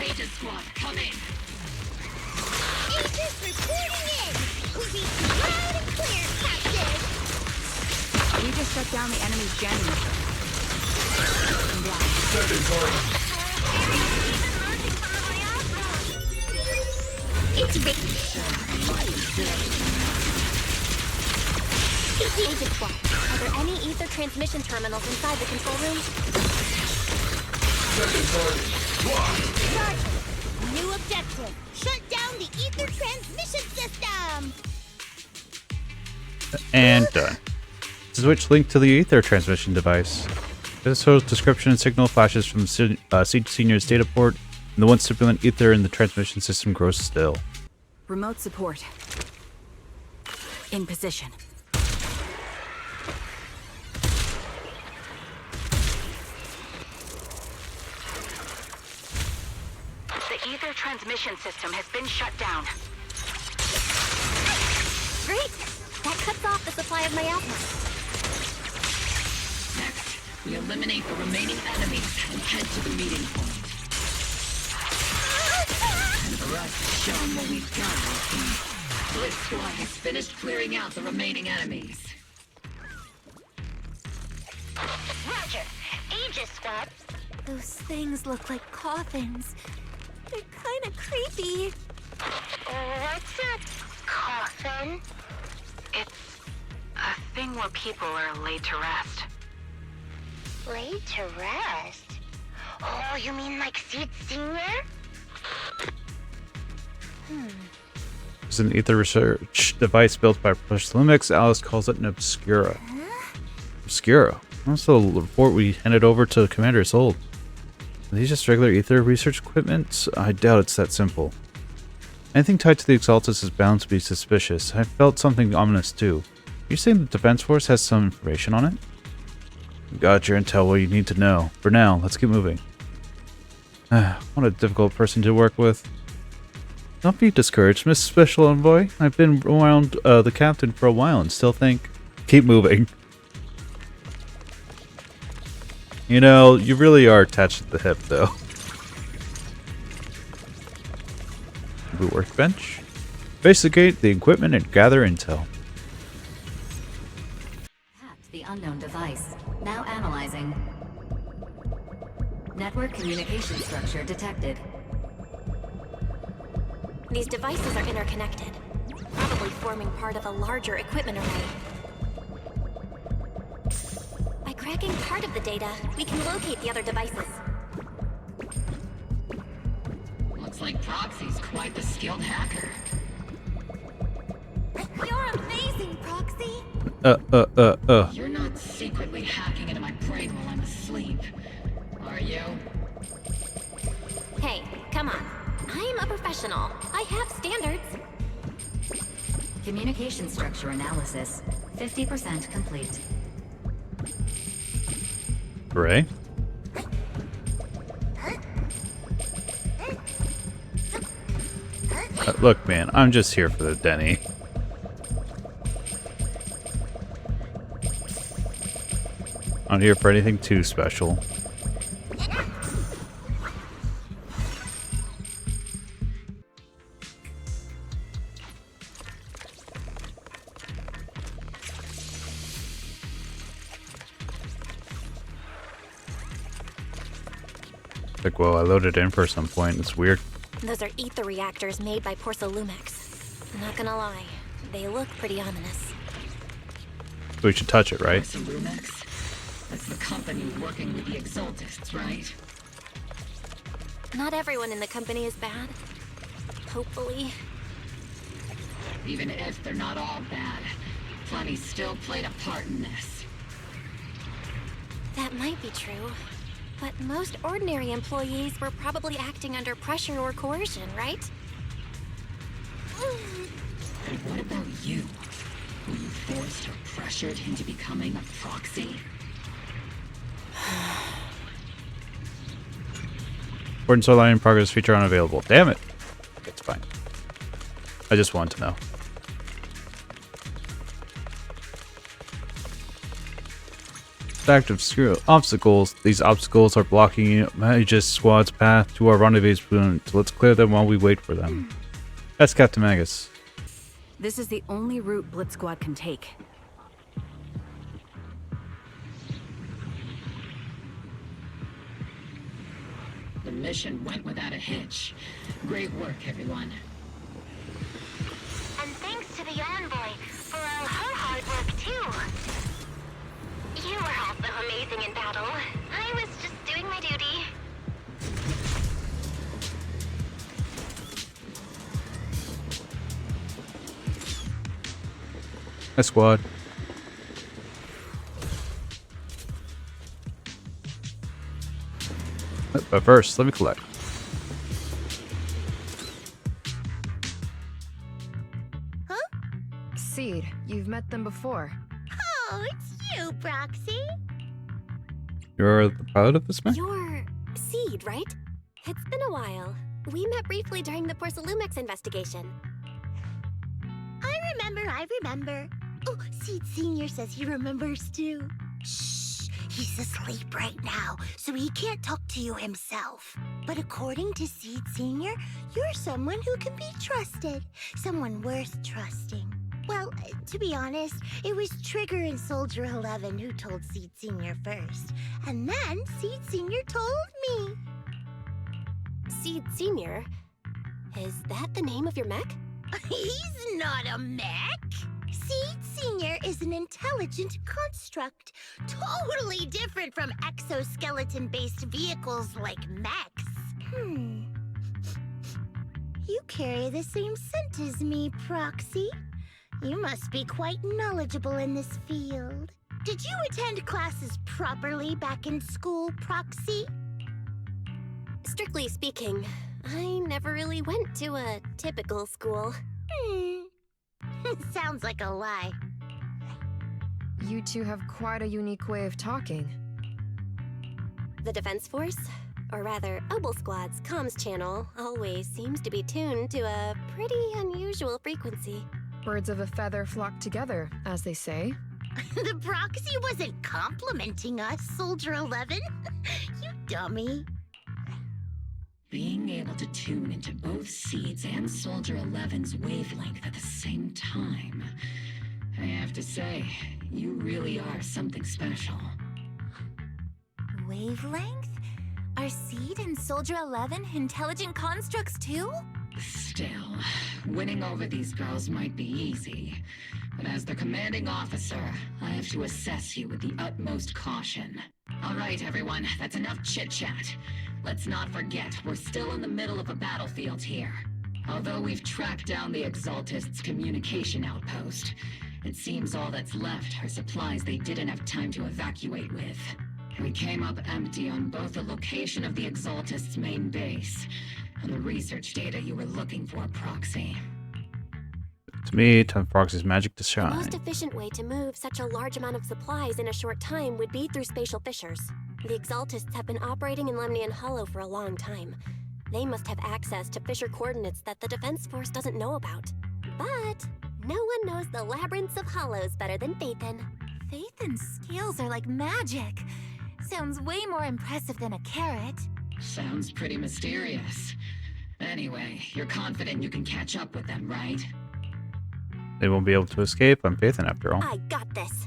Agent Squad, come in. Agents reporting in. We read loud and clear, Captain. We just shut down the enemy's generator. It's Ricky. Agent Squad, are there any ether transmission terminals inside the control room? Sergeant, new objective. Shut down the ether transmission system. And done. Switch link to the ether transmission device. This shows description and signal flashes from the Senior's data port, and the one stimulant ether in the transmission system grows still. Remote support. In position. The ether transmission system has been shut down. Great! That cuts off the supply of my asthma. Next, we eliminate the remaining enemies and head to the meeting point. And for us to show them what we've got, Blitz Squad has finished clearing out the remaining enemies. Roger. Aegis Squad. Those things look like coffins. They're kind of creepy. What's a coffin? It's a thing where people are laid to rest. Laid to rest? Oh, you mean like Seed Senior? It's an ether research device built by Professor Lumix. Alice calls it an Obscura. Obscura? That's the report we handed over to Commander Isolde. Are these just regular ether research equipment? I doubt it's that simple. Anything tied to the Exaltus is bound to be suspicious. I felt something ominous too. Are you saying the Defense Force has some information on it? Got your intel, what you need to know. For now, let's keep moving. What a difficult person to work with. Don't be discouraged, Miss Special Envoy. I've been around the captain for a while and still think... Keep moving. You know, you really are attached at the hip, though. Boot workbench. Investigate the equipment and gather intel. Tapped the unknown device. Now analyzing. Network communication structure detected. These devices are interconnected, probably forming part of a larger equipment array. By cracking part of the data, we can locate the other devices. Looks like Proxy's quite the skilled hacker. You're amazing, Proxy. You're not secretly hacking into my brain while I'm asleep, are you? Hey, come on. I'm a professional. I have standards. Communication structure analysis. 50% complete. Ray? Look, man, I'm just here for the Denny. I'm not here for anything too special. Like, well, I loaded in for some point. It's weird. Those are ether reactors made by Porcelumex. Not gonna lie, they look pretty ominous. We should touch it, right? Porcelumex? That's the company working with the Exaltists, right? Not everyone in the company is bad. Hopefully. Even if they're not all bad, plenty still played a part in this. That might be true. But most ordinary employees were probably acting under pressure or coercion, right? And what about you? Were you forced or pressured into becoming a proxy? Important storyline in progress feature unavailable. Damn it. It's fine. I just want to know. Active obstacles. These obstacles are blocking Magus Squad's path to our rendezvous point. So let's clear them while we wait for them. That's Captain Magus. This is the only route Blitz Squad can take. The mission went without a hitch. Great work, everyone. And thanks to the envoy for all her hard work, too. You were also amazing in battle. I was just doing my duty. Hi, squad. But first, let me collect. Seed, you've met them before. Oh, it's you, Proxy. You're the pilot of this man? You're Seed, right? It's been a while. We met briefly during the Porcelumex investigation. I remember. Oh, Seed Senior says he remembers too. Shh, he's asleep right now, so he can't talk to you himself. But according to Seed Senior, you're someone who can be trusted. Someone worth trusting. Well, to be honest, it was Trigger and Soldier 11 who told Seed Senior first. And then Seed Senior told me. Seed Senior? Is that the name of your mech? He's not a mech. Seed Senior is an intelligent construct, totally different from exoskeleton-based vehicles like mechs. You carry the same scent as me, Proxy. You must be quite knowledgeable in this field. Did you attend classes properly back in school, Proxy? Strictly speaking, I never really went to a typical school. Sounds like a lie. You two have quite a unique way of talking. The Defense Force, or rather Obol Squad's comms channel, always seems to be tuned to a pretty unusual frequency. Birds of a feather flock together, as they say. The Proxy wasn't complimenting us, Soldier 11. You dummy. Being able to tune into both Seed's and Soldier 11's wavelength at the same time. I have to say, you really are something special. Wavelength? Are Seed and Soldier 11 intelligent constructs too? Still, winning over these girls might be easy. But as their commanding officer, I have to assess you with the utmost caution. All right, everyone, that's enough chit-chat. Let's not forget, we're still in the middle of a battlefield here. Although we've tracked down the Exaltists' communication outpost, it seems all that's left are supplies they didn't have time to evacuate with. We came up empty on both the location of the Exaltists' main base and the research data you were looking for, Proxy. To me, time for Proxy's magic to shine. The most efficient way to move such a large amount of supplies in a short time would be through spatial fissures. The Exaltists have been operating in Lemnian Hollow for a long time. They must have access to fissure coordinates that the Defense Force doesn't know about. But no one knows the labyrinths of hollows better than Phaethon. Phaethon's skills are like magic. Sounds way more impressive than a carrot. Sounds pretty mysterious. Anyway, you're confident you can catch up with them, right? They won't be able to escape. I'm Phaethon after all. I got this.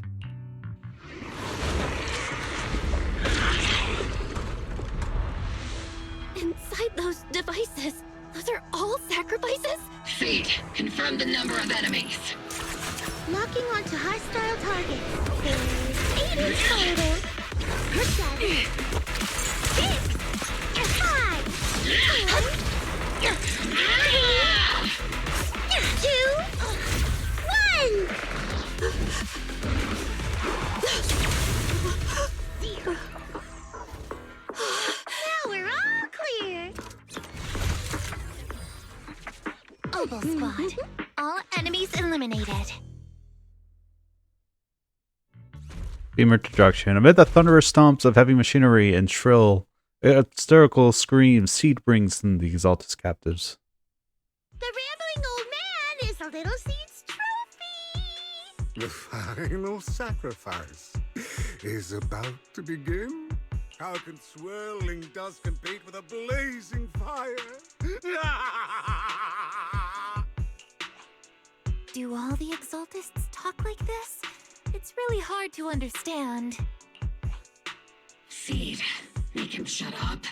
Inside those devices, those are all sacrifices? Seed, confirm the number of enemies. Locking onto hostile targets. There's 8 in total. Now we're all clear. Obol Squad. All enemies eliminated. Beamer destruction. Amid the thunderous stomps of heavy machinery and shrill, hysterical screams, Seed brings in the Exaltus captives. The rambling old man is a little Seed's trophy. The final sacrifice is about to begin. How can swirling dust compete with a blazing fire? Do all the Exaltists talk like this? It's really hard to understand. Seed, make him shut up.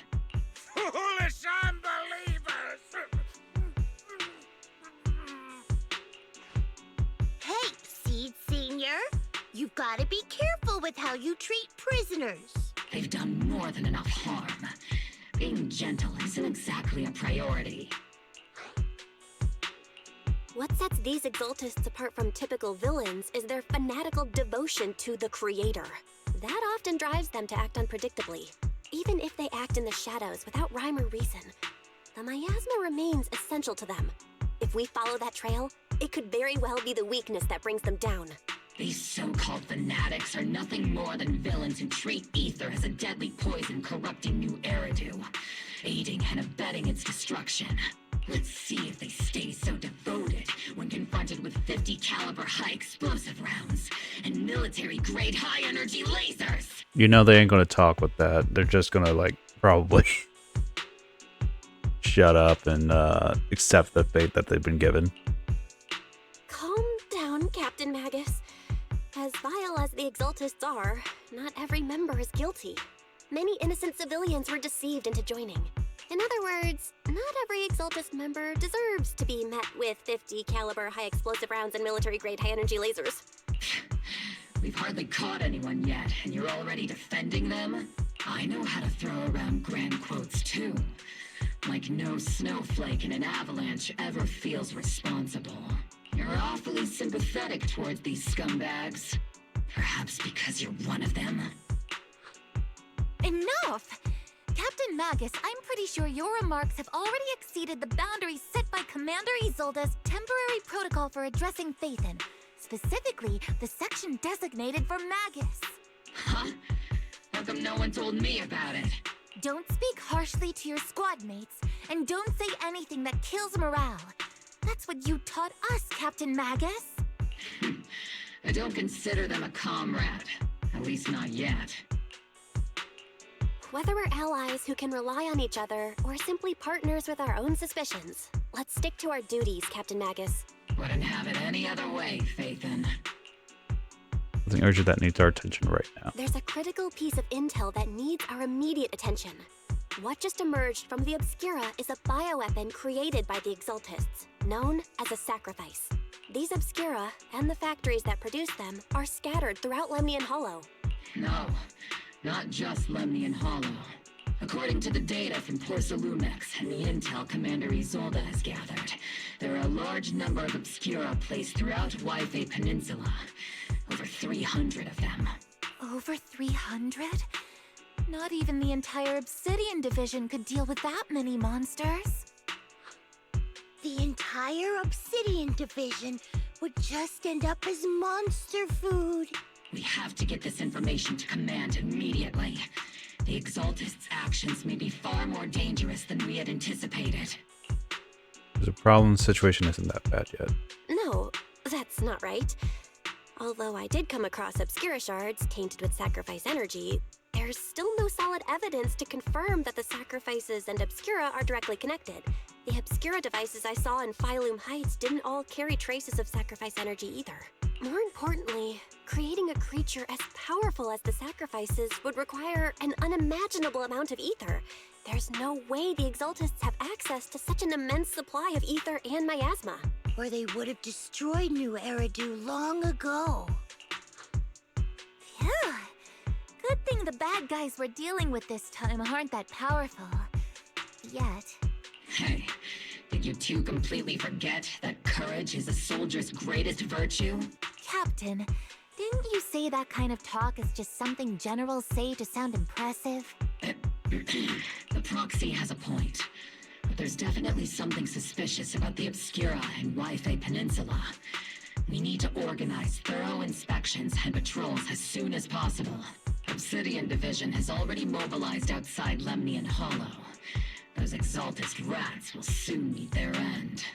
Foolish unbelievers! Hey, Seed Senior. You've got to be careful with how you treat prisoners. They've done more than enough harm. Being gentle isn't exactly a priority. What sets these Exaltists apart from typical villains is their fanatical devotion to the Creator. That often drives them to act unpredictably. Even if they act in the shadows without rhyme or reason, the miasma remains essential to them. If we follow that trail, it could very well be the weakness that brings them down. These so-called fanatics are nothing more than villains who treat ether as a deadly poison corrupting new Eridu, aiding and abetting its destruction. Let's see if they stay so devoted when confronted with 50 caliber high explosive rounds and military-grade high-energy lasers! You know they ain't gonna talk with that. They're just gonna, like, probably shut up and accept the fate that they've been given. Calm down, Captain Magus. As vile as the Exaltists are, not every member is guilty. Many innocent civilians were deceived into joining. In other words, not every Exaltist member deserves to be met with 50 caliber high explosive rounds and military-grade high-energy lasers. We've hardly caught anyone yet, and you're already defending them? I know how to throw around grand quotes too. Like no snowflake in an avalanche ever feels responsible. You're awfully sympathetic towards these scumbags. Perhaps because you're one of them? Enough! Captain Magus, I'm pretty sure your remarks have already exceeded the boundaries set by Commander Isolde's temporary protocol for addressing Phaethon. Specifically, the section designated for Magus. Huh? How come no one told me about it? Don't speak harshly to your squad mates, and don't say anything that kills morale. That's what you taught us, Captain Magus. I don't consider them a comrade. At least not yet. Whether we're allies who can rely on each other, or simply partners with our own suspicions, let's stick to our duties, Captain Magus. Wouldn't have it any other way, Phaethon. Something urgent that needs our attention right now. There's a critical piece of intel that needs our immediate attention. What just emerged from the Obscura is a bioweapon created by the Exaltists, known as a sacrifice. These Obscura, and the factories that produce them, are scattered throughout Lemnian Hollow. No, not just Lemnian Hollow. According to the data from Porcelumex and the intel Commander Isolde has gathered, there are a large number of Obscura placed throughout Waifei Peninsula. Over 300 of them. Over 300? Not even the entire Obsidian Division could deal with that many monsters. The entire Obsidian Division would just end up as monster food. We have to get this information to Command immediately. The Exaltists' actions may be far more dangerous than we had anticipated. There's a problem. The situation isn't that bad yet. No, that's not right. Although I did come across Obscura shards tainted with sacrifice energy, there's still no solid evidence to confirm that the sacrifices and Obscura are directly connected. The Obscura devices I saw in Phylum Heights didn't all carry traces of sacrifice energy either. More importantly, creating a creature as powerful as the sacrifices would require an unimaginable amount of ether. There's no way the Exaltists have access to such an immense supply of ether and miasma. Or they would have destroyed New Eridu long ago. Phew. Good Good thing the bad guys we're dealing with this time aren't that powerful. Yet. Hey, did you two completely forget that courage is a soldier's greatest virtue? Captain, didn't you say that kind of talk is just something generals say to sound impressive? The proxy has a point. But there's definitely something suspicious about the Obscura and Waifei Peninsula. We need to organize thorough inspections and patrols as soon as possible. Obsidian Division has already mobilized outside Lemnian Hollow. Those Exaltist rats will soon meet their end.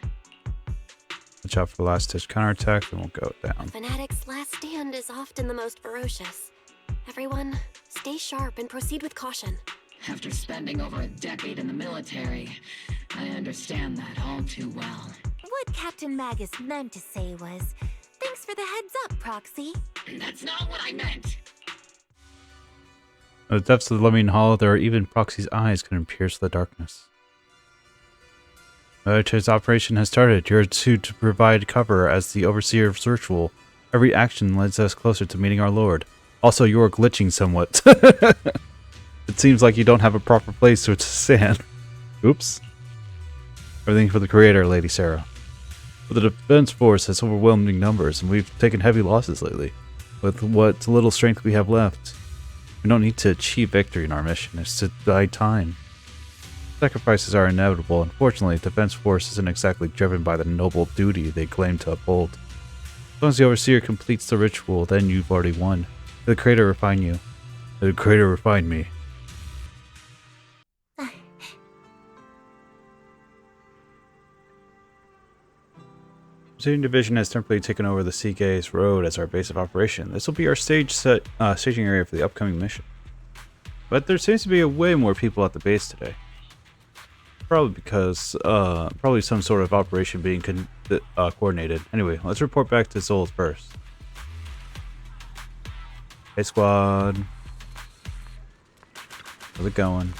Watch out for the last-ditch counterattack, then we'll go down. Fanatic's last stand is often the most ferocious. Everyone, stay sharp and proceed with caution. After spending over a decade in the military, I understand that all too well. What Captain Magus meant to say was, thanks for the heads up, Proxy. That's not what I meant! In the depths of the Lemnian Hollow, there are even Proxy's eyes couldn't pierce the darkness. Waifei's operation has started. You're to provide cover as the overseer of Ritual. Every action leads us closer to meeting our lord. Also, you are glitching somewhat. It seems like you don't have a proper place to stand. Oops. Everything for the Creator, Lady Sarah. But the defense force has overwhelming numbers, and we've taken heavy losses lately. With what little strength we have left, we don't need to achieve victory in our mission. It's to buy time. Sacrifices are inevitable. Unfortunately, the defense force isn't exactly driven by the noble duty they claim to uphold. As long as the Overseer completes the ritual, then you've already won. The Creator refine you. The Creator refine me. Obsidian Division has temporarily taken over the Seagaze Road as our base of operation. This will be our staging area for the upcoming mission. But there seems to be way more people at the base today. Probably because, probably some sort of operation being coordinated. Anyway, let's report back to Zold first. Hey squad. How's it going?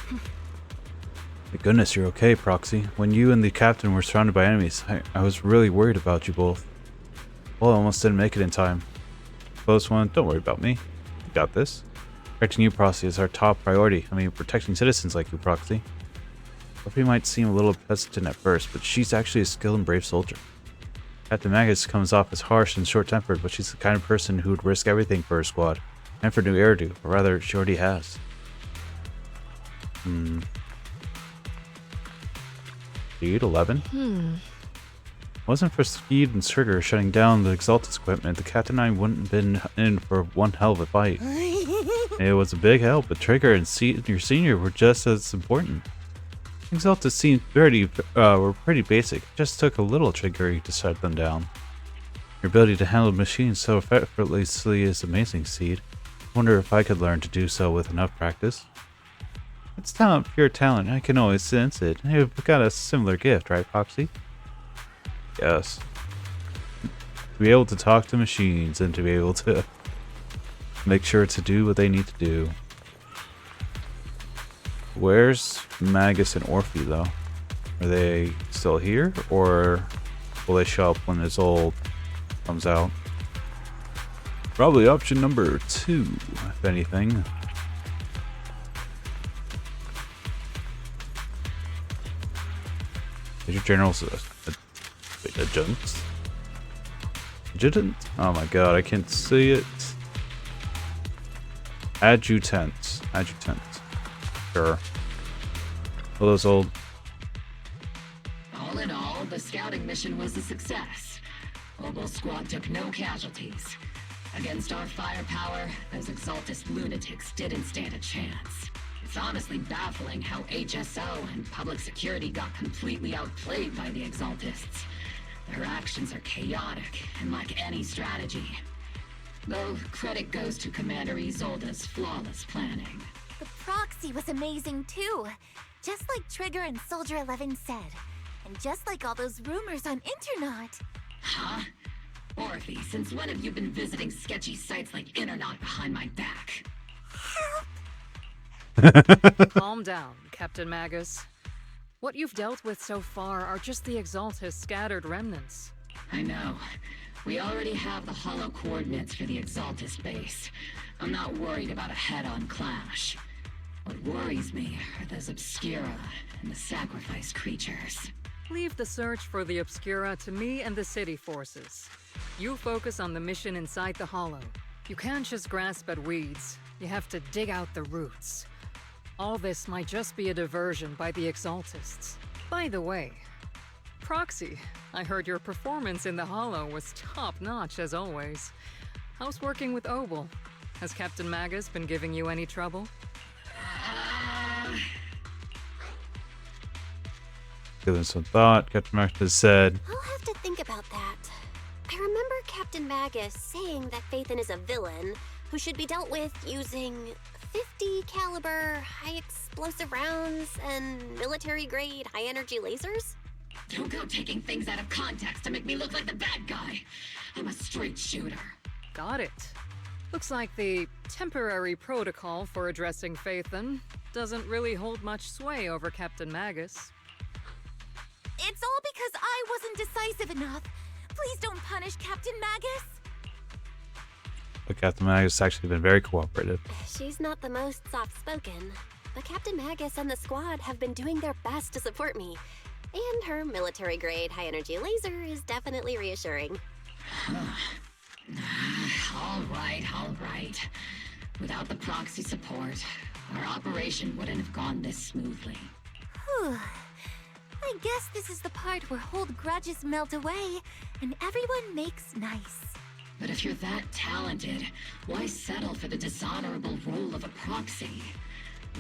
Thank goodness you're okay, Proxy. When you and the captain were surrounded by enemies, I was really worried about you both. Well, I almost didn't make it in time. Close one, don't worry about me. You got this. Protecting you, Proxy, is our top priority. I mean, protecting citizens like you, Proxy. Sophie might seem a little hesitant at first, but she's actually a skilled and brave soldier. Captain Magus comes off as harsh and short-tempered, but she's the kind of person who would risk everything for her squad. And for new Eridu, or rather, she already has. Speed 11? Wasn't for Speed and Trigger shutting down the Exaltus equipment, the Captain and I wouldn't have been in for one hell of a fight. It was a big help, but Trigger and your senior were just as important. Exaltus seemed were pretty basic. It just took a little triggering to shut them down. Your ability to handle machines so effortlessly is amazing, Seed. I wonder if I could learn to do so with enough practice. It's talent, pure talent. I can always sense it. You've got a similar gift, right, Proxy? Yes. To be able to talk to machines and to be able to make sure to do what they need to do. Where's Magus and Orphe, though? Are they still here, or will they show up when this old comes out? Probably option number 2, if anything. Is your general's adjutant? Adjutant? Oh my god, I can't see it. Adjutant. Adjutant. Sure. Well, those old. All in all, the scouting mission was a success. Obol Squad took no casualties. Against our firepower, those Exaltist lunatics didn't stand a chance. It's honestly baffling how HSO and public security got completely outplayed by the Exaltists. Their actions are chaotic and lack any strategy. Though credit goes to Commander Isolde's flawless planning. The proxy was amazing too. Just like Trigger and Soldier 11 said. And just like all those rumors on Internet. Huh? Orphe, since when have you been visiting sketchy sites like Internet behind my back? Calm down, Captain Magus. What you've dealt with so far are just the Exaltist scattered remnants. I know. We already have the hollow coordinates for the Exaltist base. I'm not worried about a head-on clash. What worries me are those Obscura and the sacrifice creatures. Leave the search for the Obscura to me and the city forces. You focus on the mission inside the Hollow. You can't just grasp at weeds. You have to dig out the roots. All this might just be a diversion by the Exaltists. By the way, Proxy, I heard your performance in the Hollow was top-notch as always. How's working with Obol? Has Captain Magus been giving you any trouble? Giving some thought, Captain Magus said. I'll have to think about that. I remember Captain Magus saying that Phaethon is a villain who should be dealt with using 50 caliber high explosive rounds and military-grade high-energy lasers? Don't go taking things out of context to make me look like the bad guy. I'm a straight shooter. Got it. Looks like the temporary protocol for addressing Phaethon doesn't really hold much sway over Captain Magus. It's all because I wasn't decisive enough. Please don't punish Captain Magus. But Captain Magus has actually been very cooperative. She's not the most soft-spoken, but Captain Magus and the squad have been doing their best to support me. And her military-grade high-energy laser is definitely reassuring. All right. Without the proxy support, our operation wouldn't have gone this smoothly. Whew. I guess this is the part where old grudges melt away and everyone makes nice. But if you're that talented, why settle for the dishonorable role of a proxy?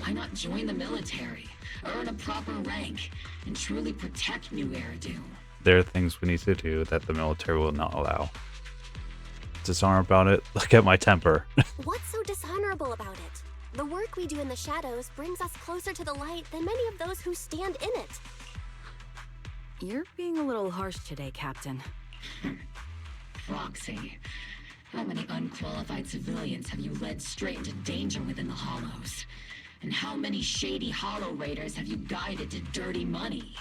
Why not join the military, earn a proper rank, and truly protect New Eridu? There are things we need to do that the military will not allow. Dishonor about it? Look at my temper. What's so dishonorable about it? The work we do in the shadows brings us closer to the light than many of those who stand in it. You're being a little harsh today, Captain. Proxy. How many unqualified civilians have you led straight into danger within the Hollows? And how many shady Hollow Raiders have you guided to dirty money?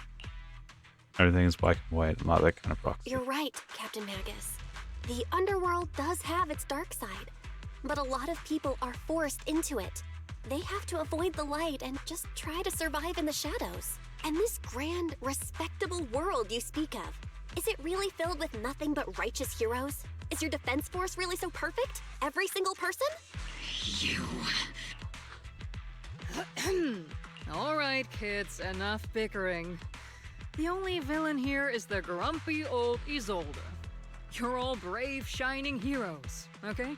Everything is black and white, not that kind of proxy. You're right, Captain Magus. The underworld does have its dark side, but a lot of people are forced into it. They have to avoid the light and just try to survive in the shadows. And this grand, respectable world you speak of, is it really filled with nothing but righteous heroes? Is your defense force really so perfect? Every single person? You... All right, kids, enough bickering. The only villain here is the grumpy old Isolde. You're all brave, shining heroes, okay?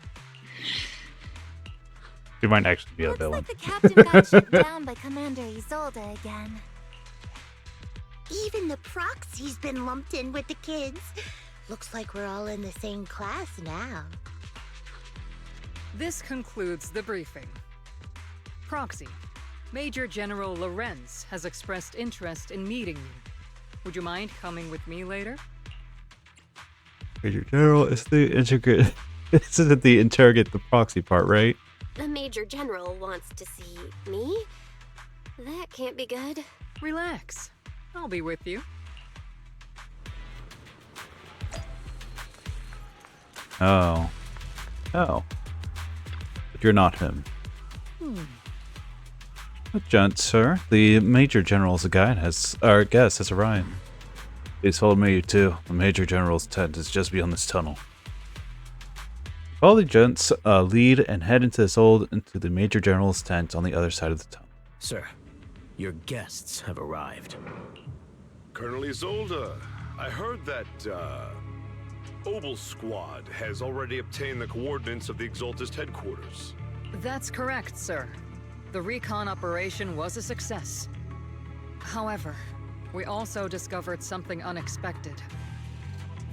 You might actually be a villain. Looks like the captain got shut down by Commander Isolde again. Even the proxy's been lumped in with the kids. Looks like we're all in the same class now. This concludes the briefing. Proxy, Major General Lorenz has expressed interest in meeting you. Would you mind coming with me later? Major General is the interrogate. Isn't the interrogate the proxy part, right? The Major General wants to see me? That can't be good. Relax. I'll be with you. Oh. But you're not him. Gent, sir. The Major General's guide has... Our guest has arrived. Please follow me, too. The Major General's tent is just beyond this tunnel. Follow the gents lead and head into the Major General's tent on the other side of the tunnel. Sir, your guests have arrived. Colonel Isolde, I heard that, Obol Squad has already obtained the coordinates of the Exaltist headquarters. That's correct, sir. The recon operation was a success. However, we also discovered something unexpected.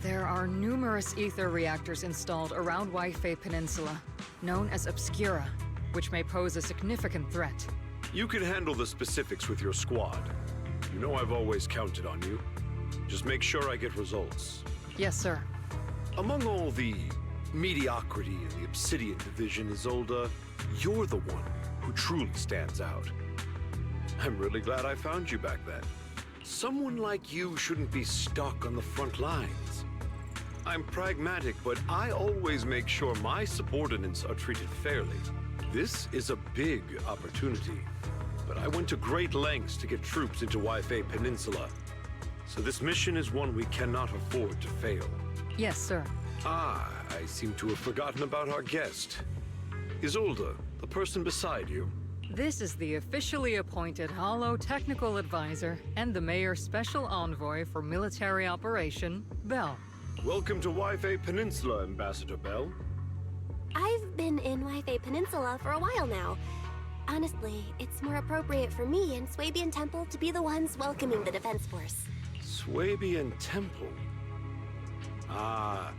There are numerous ether reactors installed around Waifei Peninsula, known as Obscura, which may pose a significant threat. You can handle the specifics with your squad. You know I've always counted on you. Just make sure I get results. Yes, sir. Among all the mediocrity in the Obsidian Division, Isolde, you're the one who truly stands out. I'm really glad I found you back then. Someone like you shouldn't be stuck on the front lines. I'm pragmatic, but I always make sure my subordinates are treated fairly. This is a big opportunity, but I went to great lengths to get troops into Waifei Peninsula. So this mission is one we cannot afford to fail. Yes, sir. Ah, I seem to have forgotten about our guest. Isolde, the person beside you. This is the officially appointed Hollow Technical Advisor and the Mayor's Special Envoy for Military Operation, Bell. Welcome to Waifei Peninsula, Ambassador Bell. I've been in Waifei Peninsula for a while now. Honestly, it's more appropriate for me and Swabian Temple to be the ones welcoming the Defense Force. Swabian Temple? Ah,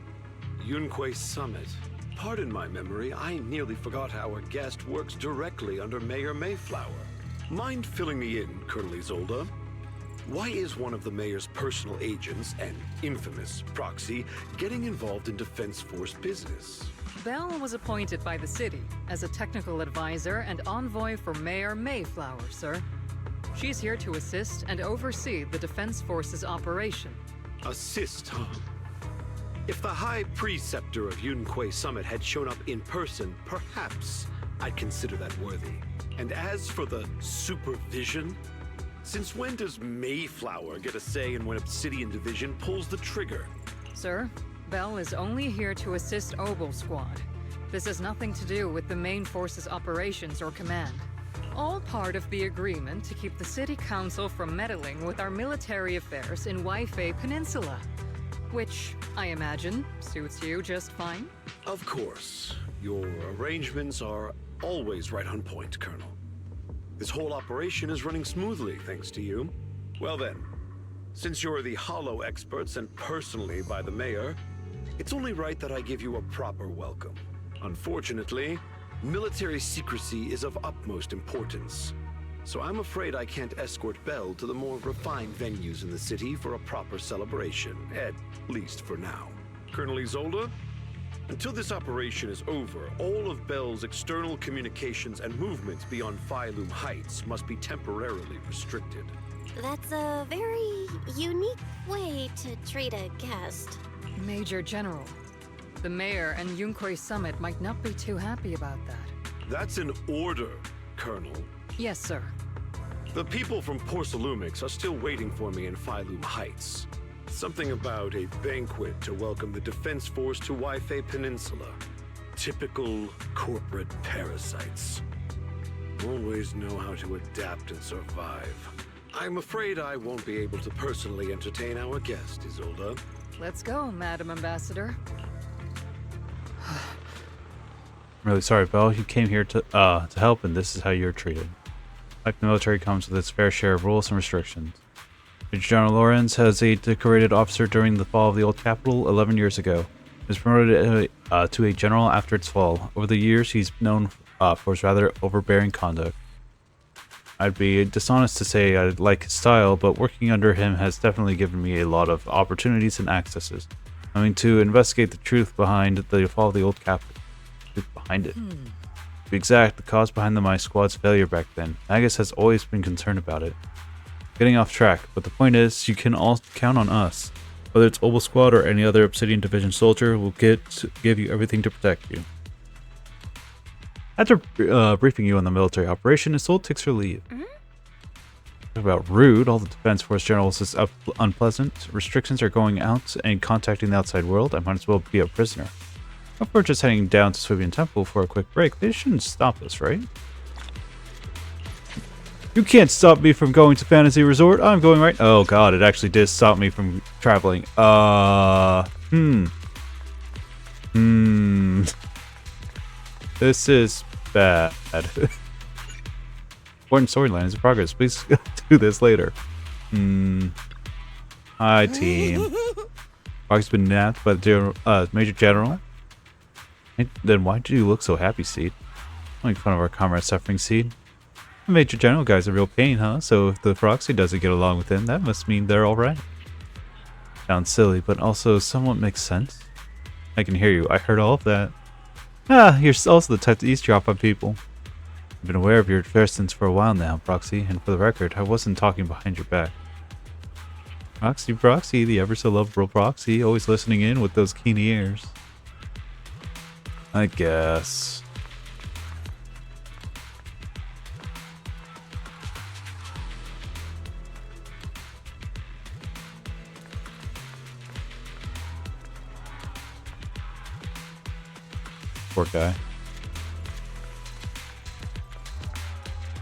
Yunquei Summit. Pardon my memory, I nearly forgot our guest works directly under Mayor Mayflower. Mind filling me in, Colonel Isolde? Why is one of the mayor's personal agents, an infamous proxy, getting involved in Defense Force business? Bell was appointed by the city as a technical advisor and envoy for Mayor Mayflower, sir. She's here to assist and oversee the Defense Force's operation. Assist, huh? If the High Preceptor of Yunquei Summit had shown up in person, perhaps I'd consider that worthy. And as for the supervision, since when does Mayflower get a say in when Obsidian Division pulls the trigger? Sir, Bell is only here to assist Obol Squad. This has nothing to do with the main force's operations or command. All part of the agreement to keep the City Council from meddling with our military affairs in Waifei Peninsula. Which, I imagine, suits you just fine? Of course. Your arrangements are always right on point, Colonel. This whole operation is running smoothly, thanks to you. Well then, since you're the Hollow experts and personally by the Mayor, it's only right that I give you a proper welcome. Unfortunately, military secrecy is of utmost importance. So I'm afraid I can't escort Bell to the more refined venues in the city for a proper celebration, at least for now. Colonel Isolde, until this operation is over, all of Bell's external communications and movements beyond Phylum Heights must be temporarily restricted. That's a very unique way to treat a guest. Major General, the Mayor and Yunquei Summit might not be too happy about that. That's an order, Colonel. Yes, sir. The people from Porcelumix are still waiting for me in Phylum Heights. Something about a banquet to welcome the Defense Force to Waifei Peninsula. Typical corporate parasites. Always know how to adapt and survive. I'm afraid I won't be able to personally entertain our guest, Isolde. Let's go, Madam Ambassador. I'm really sorry, Bell. You came here to help, and this is how you're treated. Like the military comes with its fair share of rules and restrictions. Major General Lawrence has a decorated officer during the fall of the old capital 11 years ago. He was promoted to a general after its fall. Over the years, he's known for his rather overbearing conduct. I'd be dishonest to say I like his style, but working under him has definitely given me a lot of opportunities and accesses. Having to investigate the truth behind the fall of the old capital. Behind it. To be exact, the cause behind my squad's failure back then. Magus has always been concerned about it. Getting off track, but the point is, you can all count on us. Whether it's Obol Squad or any other Obsidian Division soldier, we'll give you everything to protect you. After briefing you on the military operation, Isolde takes her leave. Talk about rude, all the Defense Force generals is unpleasant. Restrictions are going out and contacting the outside world. I might as well be a prisoner. If we're just heading down to Swabian Temple for a quick break, they shouldn't stop us, right? You can't stop me from going to Fantasy Resort. I'm going right. Oh god, it actually did stop me from traveling. This is bad. Important storyline is in progress. Please do this later. Hi, team. Rock's been nabbed by the Major General. Then why do you look so happy, Seed? Making fun of our comrade suffering, Seed. The Major General guy's a real pain, huh? So if the proxy doesn't get along with him, that must mean they're alright. Sounds silly, but also somewhat makes sense. I can hear you. I heard all of that. You're also the type to eavesdrop on people. I've been aware of your persistence for a while now, Proxy, and for the record, I wasn't talking behind your back. Proxy, the ever so lovable Proxy, always listening in with those keen ears. I guess. Poor guy.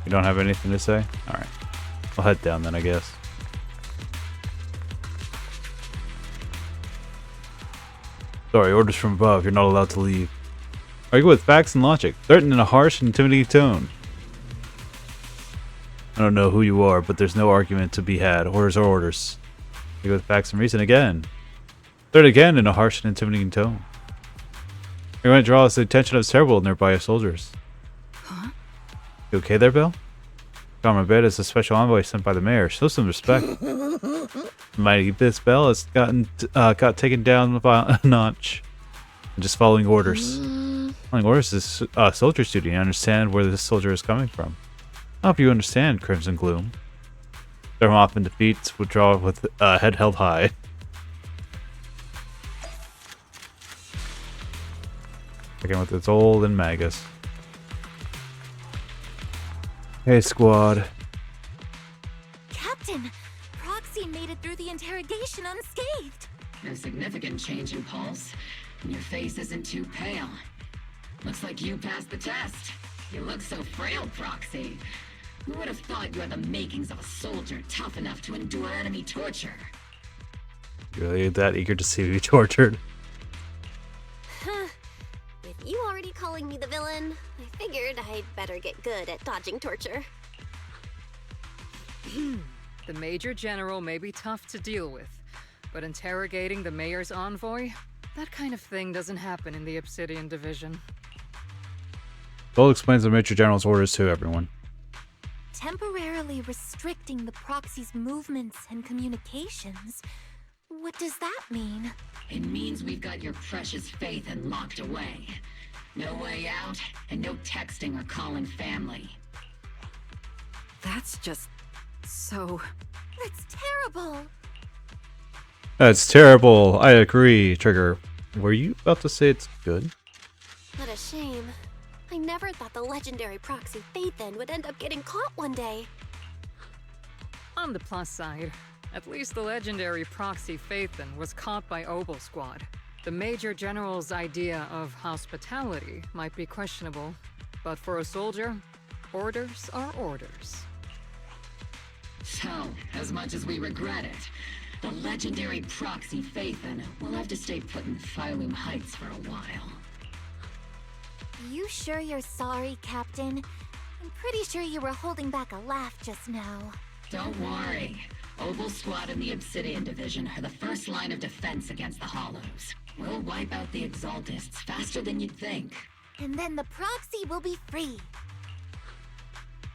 You don't have anything to say? Alright. I'll head down then, I guess. Sorry, orders from above. You're not allowed to leave. Argue with facts and logic. Threaten in a harsh and intimidating tone. I don't know who you are, but there's no argument to be had. Orders are orders. Argue with facts and reason again. Threat again in a harsh and intimidating tone. You're going to draw the attention of several nearby soldiers. Huh? You okay there, Bill? Carmen Bed is a special envoy sent by the mayor. Show some respect. Mighty Miss Bell has got taken down a notch. I'm just following orders. Following orders is soldier's duty. I understand where this soldier is coming from. I hope you understand, Crimson Gloom. Throw him off in defeat. Withdraw with head held high. Again with its old and Magus. Hey, squad. Captain, Proxy made it through the interrogation unscathed. No significant change in pulse, and your face isn't too pale. Looks like you passed the test. You look so frail, Proxy. Who would have thought you had the makings of a soldier tough enough to endure enemy torture? You're really that eager to see me tortured? With you already calling me the villain, I figured I'd better get good at dodging torture. The Major General may be tough to deal with, but interrogating the Mayor's envoy? That kind of thing doesn't happen in the Obsidian Division. Gold explains the Major General's orders to everyone. Temporarily restricting the Proxy's movements and communications? What does that mean? It means we've got your precious Faithen locked away. No way out, and no texting or calling family. That's just so... That's terrible! That's terrible. I agree, Trigger. Were you about to say it's good? What a shame. I never thought the legendary Proxy Faithen would end up getting caught one day. On the plus side, at least the legendary Proxy Faithen was caught by Obol Squad. The Major General's idea of hospitality might be questionable, but for a soldier, orders are orders. So, as much as we regret it, the legendary Proxy Faithen will have to stay put in Phylum Heights for a while. You sure you're sorry, Captain? I'm pretty sure you were holding back a laugh just now. Don't worry. Obol Squad and the Obsidian Division are the first line of defense against the Hollows. We'll wipe out the Exaltists faster than you'd think. And then the Proxy will be free.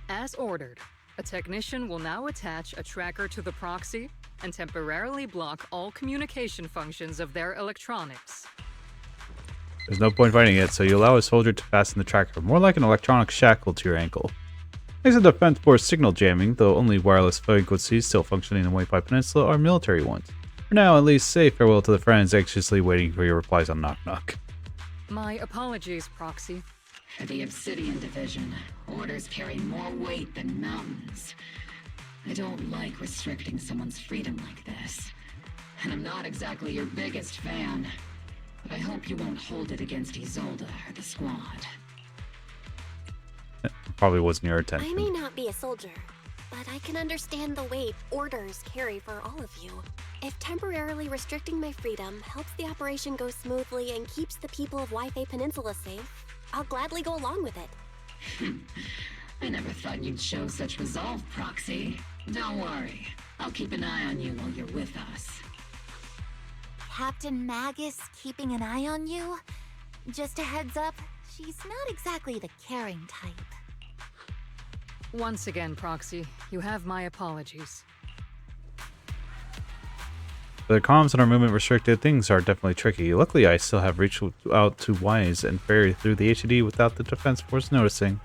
As ordered, a technician will now attach a tracker to the Proxy and temporarily block all communication functions of their electronics. There's no point fighting it, so you allow a soldier to fasten the tracker, more like an electronic shackle to your ankle. Makes a defense force signal jamming, though only wireless frequencies still functioning in the Waifei Peninsula are military ones. For now, at least, say farewell to the friends anxiously waiting for your replies on Knock Knock. My apologies, Proxy. For the Obsidian Division, orders carry more weight than mountains. I don't like restricting someone's freedom like this. And I'm not exactly your biggest fan. But I hope you won't hold it against Isolde or the squad. Probably wasn't your I intention. may not be a soldier, but I can understand the weight orders carry for all of you. If temporarily restricting my freedom helps the operation go smoothly and keeps the people of Waifei Peninsula safe, I'll gladly go along with it. I never thought you'd show such resolve, Proxy. Don't worry. I'll keep an eye on you while you're with us. Captain Magus keeping an eye on you? Just a heads up, she's not exactly the caring type. Once again, Proxy, you have my apologies. The comms and our movement restricted things are definitely tricky. Luckily, I still have reached out to Wise and Fairy through the HUD without the defense force noticing.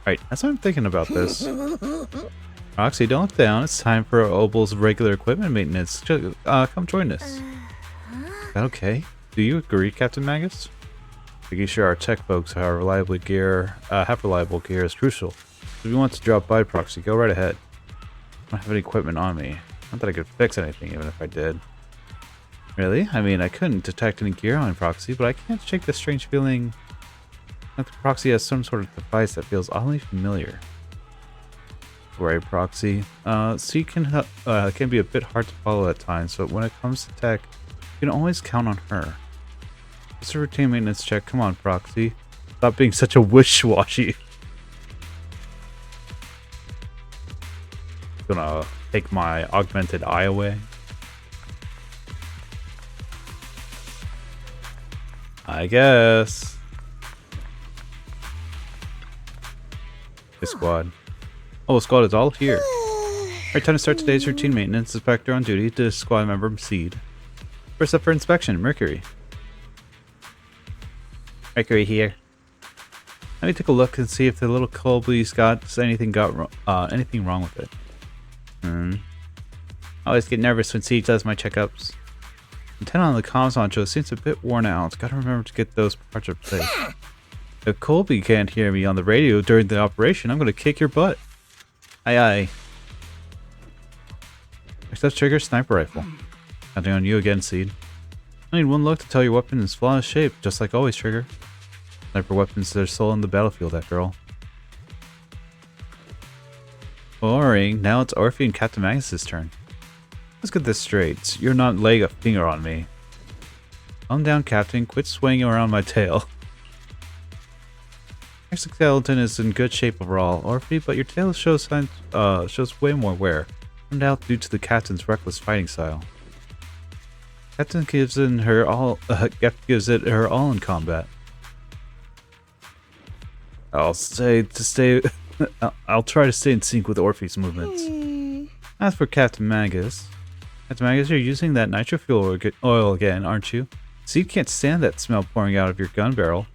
Alright, as I'm thinking about this, Proxy, don't look down. It's time for Obol's regular equipment maintenance. Come join us. Is that okay? Do you agree, Captain Magus? Making sure our tech folks have reliable gear is crucial. If you want to drop by Proxy, go right ahead. I don't have any equipment on me. Not that I could fix anything, even if I did. Really? I mean, I couldn't detect any gear on Proxy, but I can't shake the strange feeling that the Proxy has some sort of device that feels oddly familiar. Right, Proxy. C can be a bit hard to follow at times, but when it comes to tech, you can always count on her. It's a routine maintenance check. Come on, Proxy. Stop being such a wish-washy. Gonna take my augmented eye away. I guess. Hey, squad. Obol Squad is all here. Alright, time to start today's routine maintenance. Inspector on duty to squad member Seed. First up for inspection, Mercury. Mercury here. Let me take a look and see if the little Colby's got anything wrong with it. I always get nervous when Seed does my checkups. Antenna on the comms honcho seems a bit worn out. Gotta remember to get those parts replaced. If Colby can't hear me on the radio during the operation, I'm gonna kick your butt. Aye aye. Next up, trigger sniper rifle. Counting on you again, Seed. I need one look to tell your weapon is flawless shape, just like always, Trigger. Sniper weapons, their soul in the battlefield, that girl. Boring. Now it's Orphe and Captain Magus' turn. Let's get this straight. You're not laying a finger on me. Calm down, Captain. Quit swinging around my tail. Exoskeleton is in good shape overall, Orphe, but your tail shows way more wear. No doubt due to the Captain's reckless fighting style. Captain gives it her all in combat. I'll try to stay in sync with Orphe's movements. As for Captain Magus, you're using that nitro fuel oil again, aren't you? Seed can't stand that smell pouring out of your gun barrel.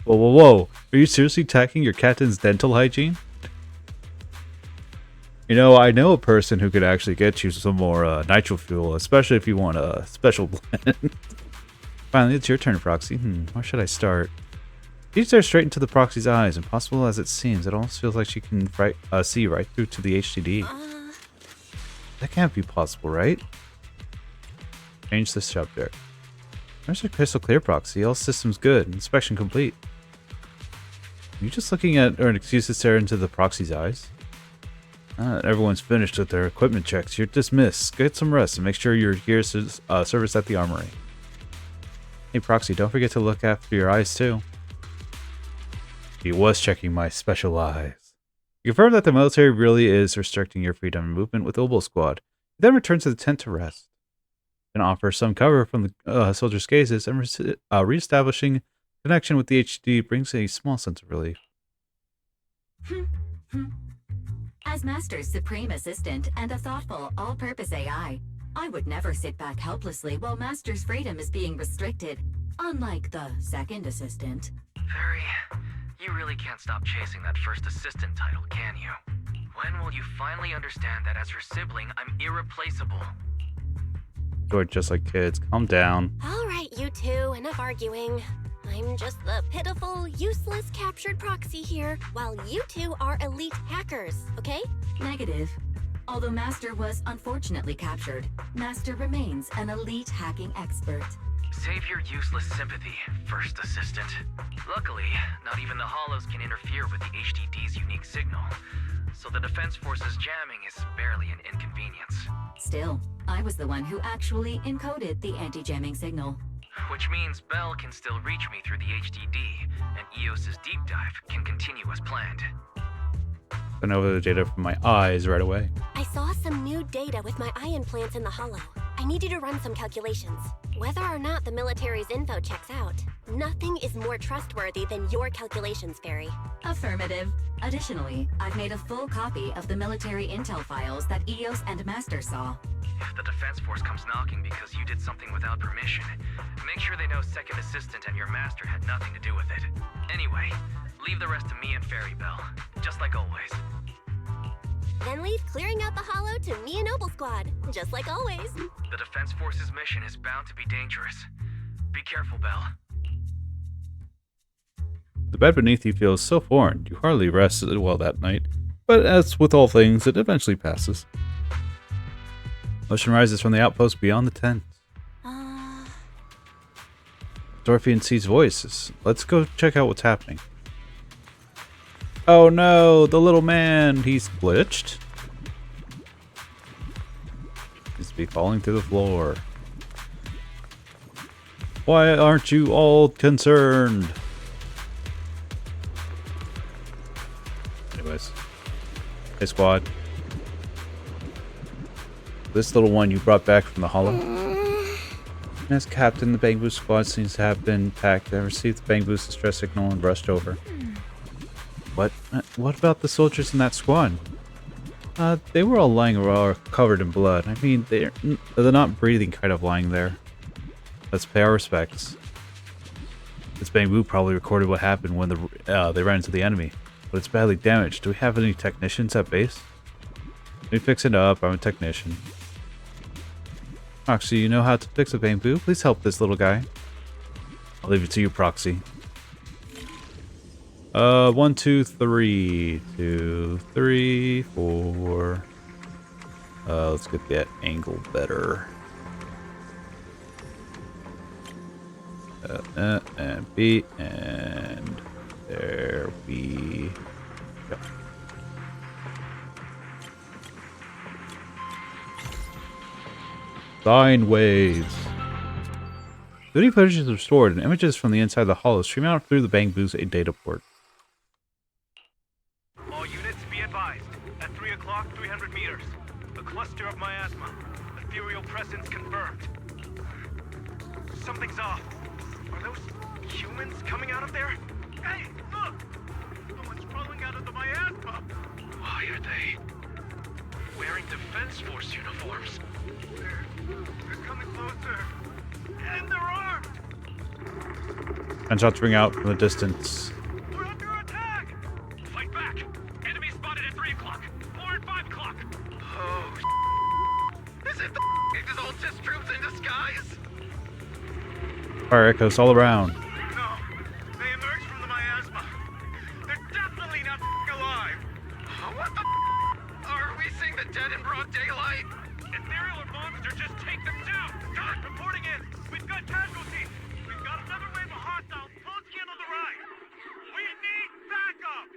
Whoa, whoa, whoa! Are you seriously attacking your captain's dental hygiene? You know, I know a person who could actually get you some more nitro fuel, especially if you want a special blend. Finally, it's your turn, Proxy. Where should I start? She stares straight into the Proxy's eyes. Impossible as it seems, it almost feels like she can see right through to the HDD. That can't be possible, right? Change the subject. There's a crystal clear, Proxy. All systems good. Inspection complete. Are you just looking at or an excuse to stare into the Proxy's eyes? Everyone's finished with their equipment checks. You're dismissed. Get some rest and make sure your gear is serviced at the armory. Hey, Proxy, don't forget to look after your eyes, too. He was checking my special eyes. You confirm that the military really is restricting your freedom of movement with Obol Squad. You then return to the tent to rest. And offer some cover from the soldiers' gazes, and re-establishing connection with the HD brings a small sense of relief. As Master's supreme assistant and a thoughtful, all-purpose AI, I would never sit back helplessly while Master's freedom is being restricted, unlike the second assistant. Fairy, you really can't stop chasing that first assistant title, can you? When will you finally understand that as her sibling, I'm irreplaceable? You're just like kids. Calm down. Alright, you two, enough arguing. I'm just the pitiful, useless captured Proxy here, while you two are elite hackers, okay? Negative. Although Master was unfortunately captured, Master remains an elite hacking expert. Save your useless sympathy, first assistant. Luckily, not even the Hollows can interfere with the HDD's unique signal, so the Defense Force's jamming is barely an inconvenience. Still, I was the one who actually encoded the anti-jamming signal. Which means Bell can still reach me through the HDD, and EOS's deep dive can continue as planned. Send over the data from my eyes right away. I saw some new data with my eye implants in the Hollow. I need you to run some calculations. Whether or not the military's info checks out, nothing is more trustworthy than your calculations, Fairy. Affirmative. Additionally, I've made a full copy of the military intel files that EOS and Master saw. If the Defense Force comes knocking because you did something without permission, make sure they know Second Assistant and your Master had nothing to do with it. Anyway, leave the rest to me and Fairy Bell, just like always. and leave clearing out the hollow to me and Obol Squad, just like always. The Defense Force's mission is bound to be dangerous. Be careful, Belle. The bed beneath you feels so foreign, you hardly rested well that night. But as with all things, it eventually passes. Motion rises from the outpost beyond the tent. Dorothy and C's voices. Let's go check out what's happening. Oh no, the little man, he's glitched. He's to be falling through the floor. Why aren't you all concerned? Anyways. Hey squad. This little one you brought back from the hollow? As Captain, the Bamboo Squad seems to have been packed. I received the Bamboo's distress signal and rushed over. What about the soldiers in that squad? They were all lying around covered in blood. I mean, they're not breathing kind of lying there. Let's pay our respects. This Bamboo probably recorded what happened when they ran into the enemy, but it's badly damaged. Do we have any technicians at base? Let me fix it up. I'm a technician. Proxy, you know how to fix a Bamboo? Please help this little guy. I'll leave it to you, Proxy. 1, 2, 3. 2, 3, 4. Let's get that angle better. And B, and there we go. Sine waves. Video footage is restored and images from the inside of the hollow stream out through the Bamboo's data port. All units be advised. At 3 o'clock, 300 meters. A cluster of miasma. Ethereal presence confirmed. Something's off. Are those humans coming out of there? Hey, look! Someone's crawling out of the miasma! Why are they wearing Defense Force uniforms? They're coming closer. And they're armed! Gunshots ring out from the distance. We're under attack! Fight back! Enemy spotted at 3 o'clock. 4 and 5 o'clock. Oh, is it the Exaltus troops in disguise? Fire echoes all around. No, they emerged from the miasma. They're definitely not alive. What the are we seeing the dead in broad daylight? Ethereal or monster, just take them down. Got it, reporting in. We've got casualties. We've got another wave of hostiles closing in on the right. We need backup.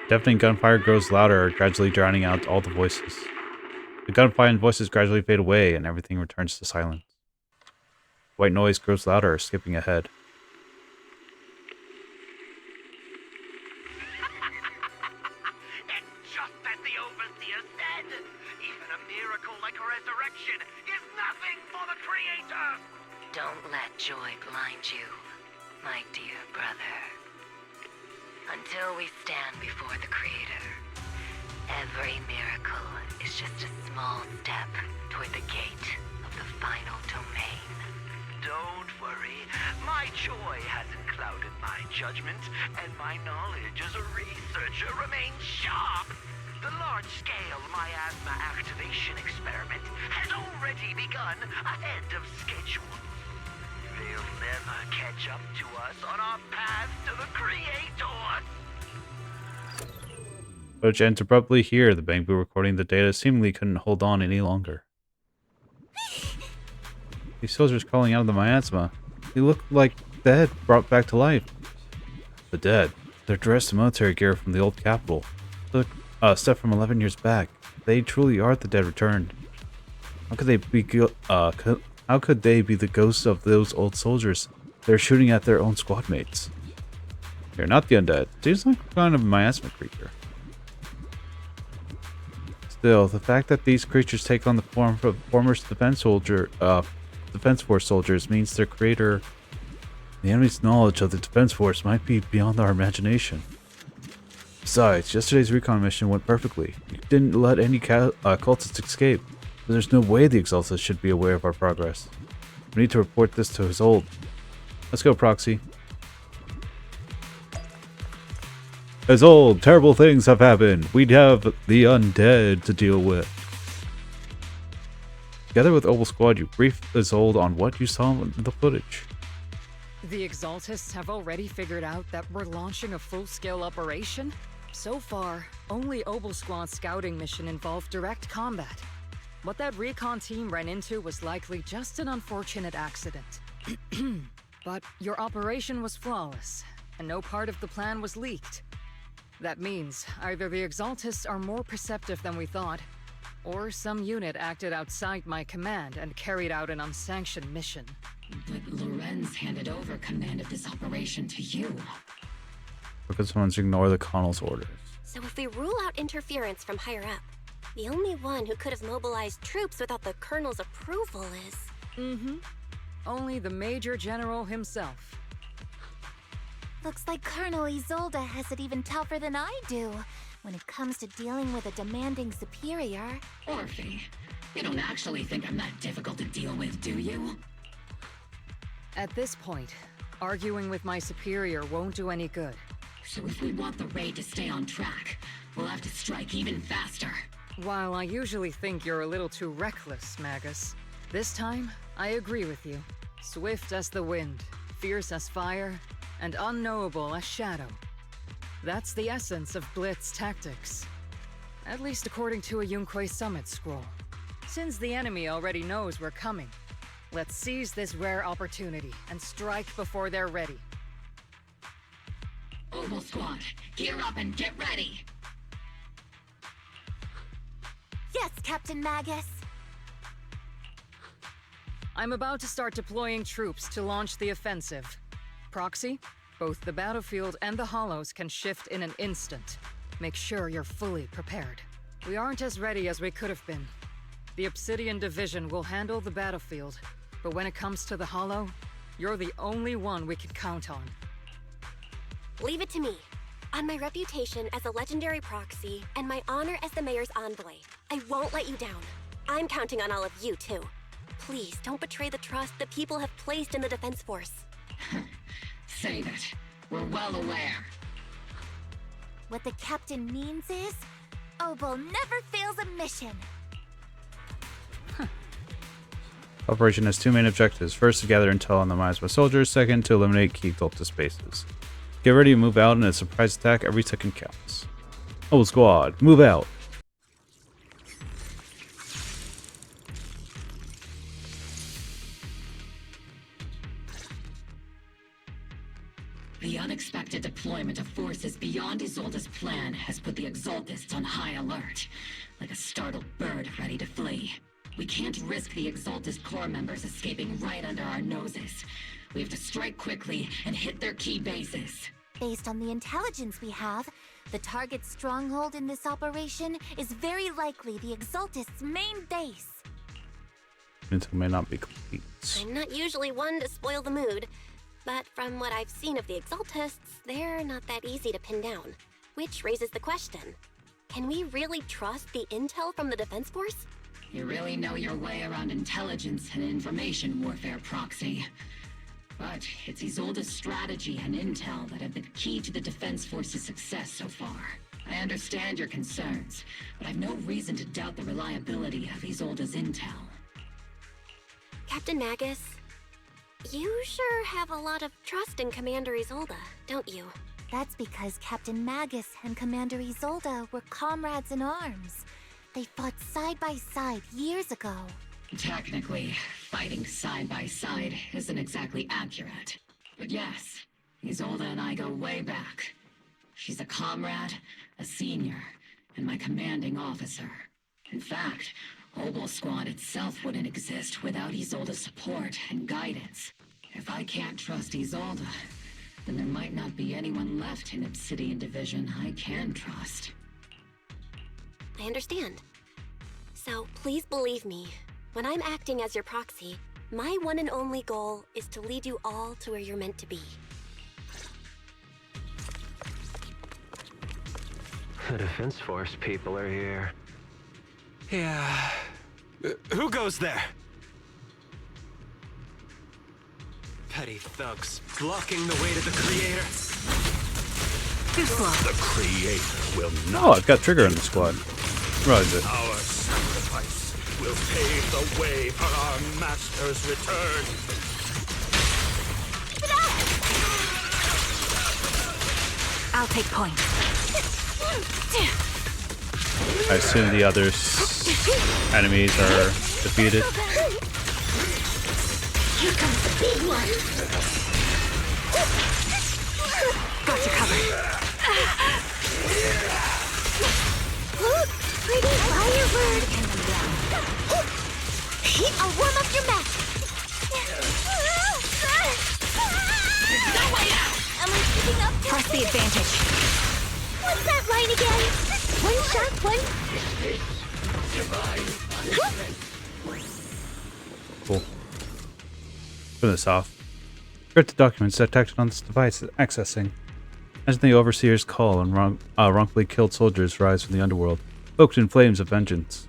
Deafening gunfire grows louder, gradually drowning out all the voices. The gunfire and voices gradually fade away, and everything returns to silence. White noise grows louder, skipping ahead. It's just as the Overseer said. Even a miracle like a resurrection is nothing for the Creator. Don't let joy blind you, my dear brother. Until we stand before the Creator, every miracle is just a small step toward the gate of the final domain. Don't worry. My joy hasn't clouded my judgment, and my knowledge as a researcher remains sharp. The large-scale miasma activation experiment has already begun ahead of schedule. They'll never catch up to us on our path to the Creator. Footage ends abruptly here. The Bamboo recording the data seemingly couldn't hold on any longer. These soldiers crawling out of the miasma. They look like dead brought back to life. The dead. They're dressed in military gear from the old capital. Look, stuff from 11 years back. They truly are the dead returned. How could they be? How could they be the ghosts of those old soldiers? They're shooting at their own squad mates. They're not the undead. Seems like kind of a miasma creature. Still, the fact that these creatures take on the form of former Defense Force soldiers means their creator, the enemy's knowledge of the Defense Force, might be beyond our imagination. Besides, yesterday's recon mission went perfectly. We didn't let any cultists escape. So there's no way the Exaltus should be aware of our progress. We need to report this to Isolde. Let's go, Proxy. Isolde, terrible things have happened. We'd have the undead to deal with. Together with Obol Squad, you briefed Isolde on what you saw in the footage. The Exaltists have already figured out that we're launching a full-scale operation? So far, only Obol Squad's scouting mission involved direct combat. What that recon team ran into was likely just an unfortunate accident. But your operation was flawless, and no part of the plan was leaked. That means either the Exaltists are more perceptive than we thought, or some unit acted outside my command and carried out an unsanctioned mission. But Lorenz handed over command of this operation to you. Or could someone ignore the Colonel's orders? So if we rule out interference from higher up, the only one who could have mobilized troops without the Colonel's approval is... Only the Major General himself. Looks like Colonel Isolde has it even tougher than I do when it comes to dealing with a demanding superior. Waifei, you don't actually think I'm that difficult to deal with, do you? At this point, arguing with my superior won't do any good. So if we want the raid to stay on track, we'll have to strike even faster. While I usually think you're a little too reckless, Magus, this time, I agree with you. Swift as the wind, fierce as fire, and unknowable as shadow. That's the essence of Blitz tactics. At least according to a Yunquei Summit scroll. Since the enemy already knows we're coming, let's seize this rare opportunity and strike before they're ready. Obol Squad, gear up and get ready! Yes, Captain Magus! I'm about to start deploying troops to launch the offensive. Proxy, both the battlefield and the hollows can shift in an instant. Make sure you're fully prepared. We aren't as ready as we could have been. The Obsidian Division will handle the battlefield, but when it comes to the hollow, you're the only one we can count on. Leave it to me. On my reputation as a legendary proxy and my honor as the mayor's envoy, I won't let you down. I'm counting on all of you, too. Please don't betray the trust the people have placed in the Defense Force. Save it. We're well aware. What the captain means is, Obol never fails a mission. Operation has two main objectives. First, to gather intel on the mines by soldiers. Second, to eliminate key Delta spaces. Get ready to move out in a surprise attack. Every second counts. Obol Squad, move out. The unexpected deployment of forces beyond Isolde's plan has put the Exaltists on high alert, like a startled bird ready to flee. We can't risk the Exaltist core members escaping right under our noses. We have to strike quickly and hit their key bases. Based on the intelligence we have, the target's stronghold in this operation is very likely the Exaltist's main base. Intel may not be complete. I'm not usually one to spoil the mood, but from what I've seen of the Exaltists, they're not that easy to pin down. Which raises the question, can we really trust the intel from the Defense Force? You really know your way around intelligence and information warfare, Proxy. But it's Isolde's strategy and intel that have been key to the Defense Force's success so far. I understand your concerns, but I've no reason to doubt the reliability of Isolde's intel. Captain Magus, you sure have a lot of trust in Commander Isolde, don't you? That's because Captain Magus and Commander Isolde were comrades in arms. They fought side by side years ago. Technically, fighting side by side isn't exactly accurate. But yes, Isolde and I go way back. She's a comrade, a senior, and my commanding officer. In fact, Obol Squad itself wouldn't exist without Isolde's support and guidance. If I can't trust Isolde, then there might not be anyone left in Obsidian Division I can trust. I understand. So please believe me, when I'm acting as your proxy, my one and only goal is to lead you all to where you're meant to be. The Defense Force people are here. Yeah. Who goes there? Petty thugs blocking the way to the Creator. Too slow. The Creator will not. Oh, I've got Trigger in the squad. Right, is it? Our sacrifice will pave the way for our master's return. I'll take point. I assume the other enemies are defeated. Here comes the big one. Got you covered. Look, pretty firebird. I'll warm up your map. There's no way out! Am I picking up? Press the advantage. What's that line again? One shot, one. Cool. Turn this off. Encrypted documents detected on this device is accessing. As the Overseer's call and wrongfully killed soldiers rise from the underworld, cloaked in flames of vengeance.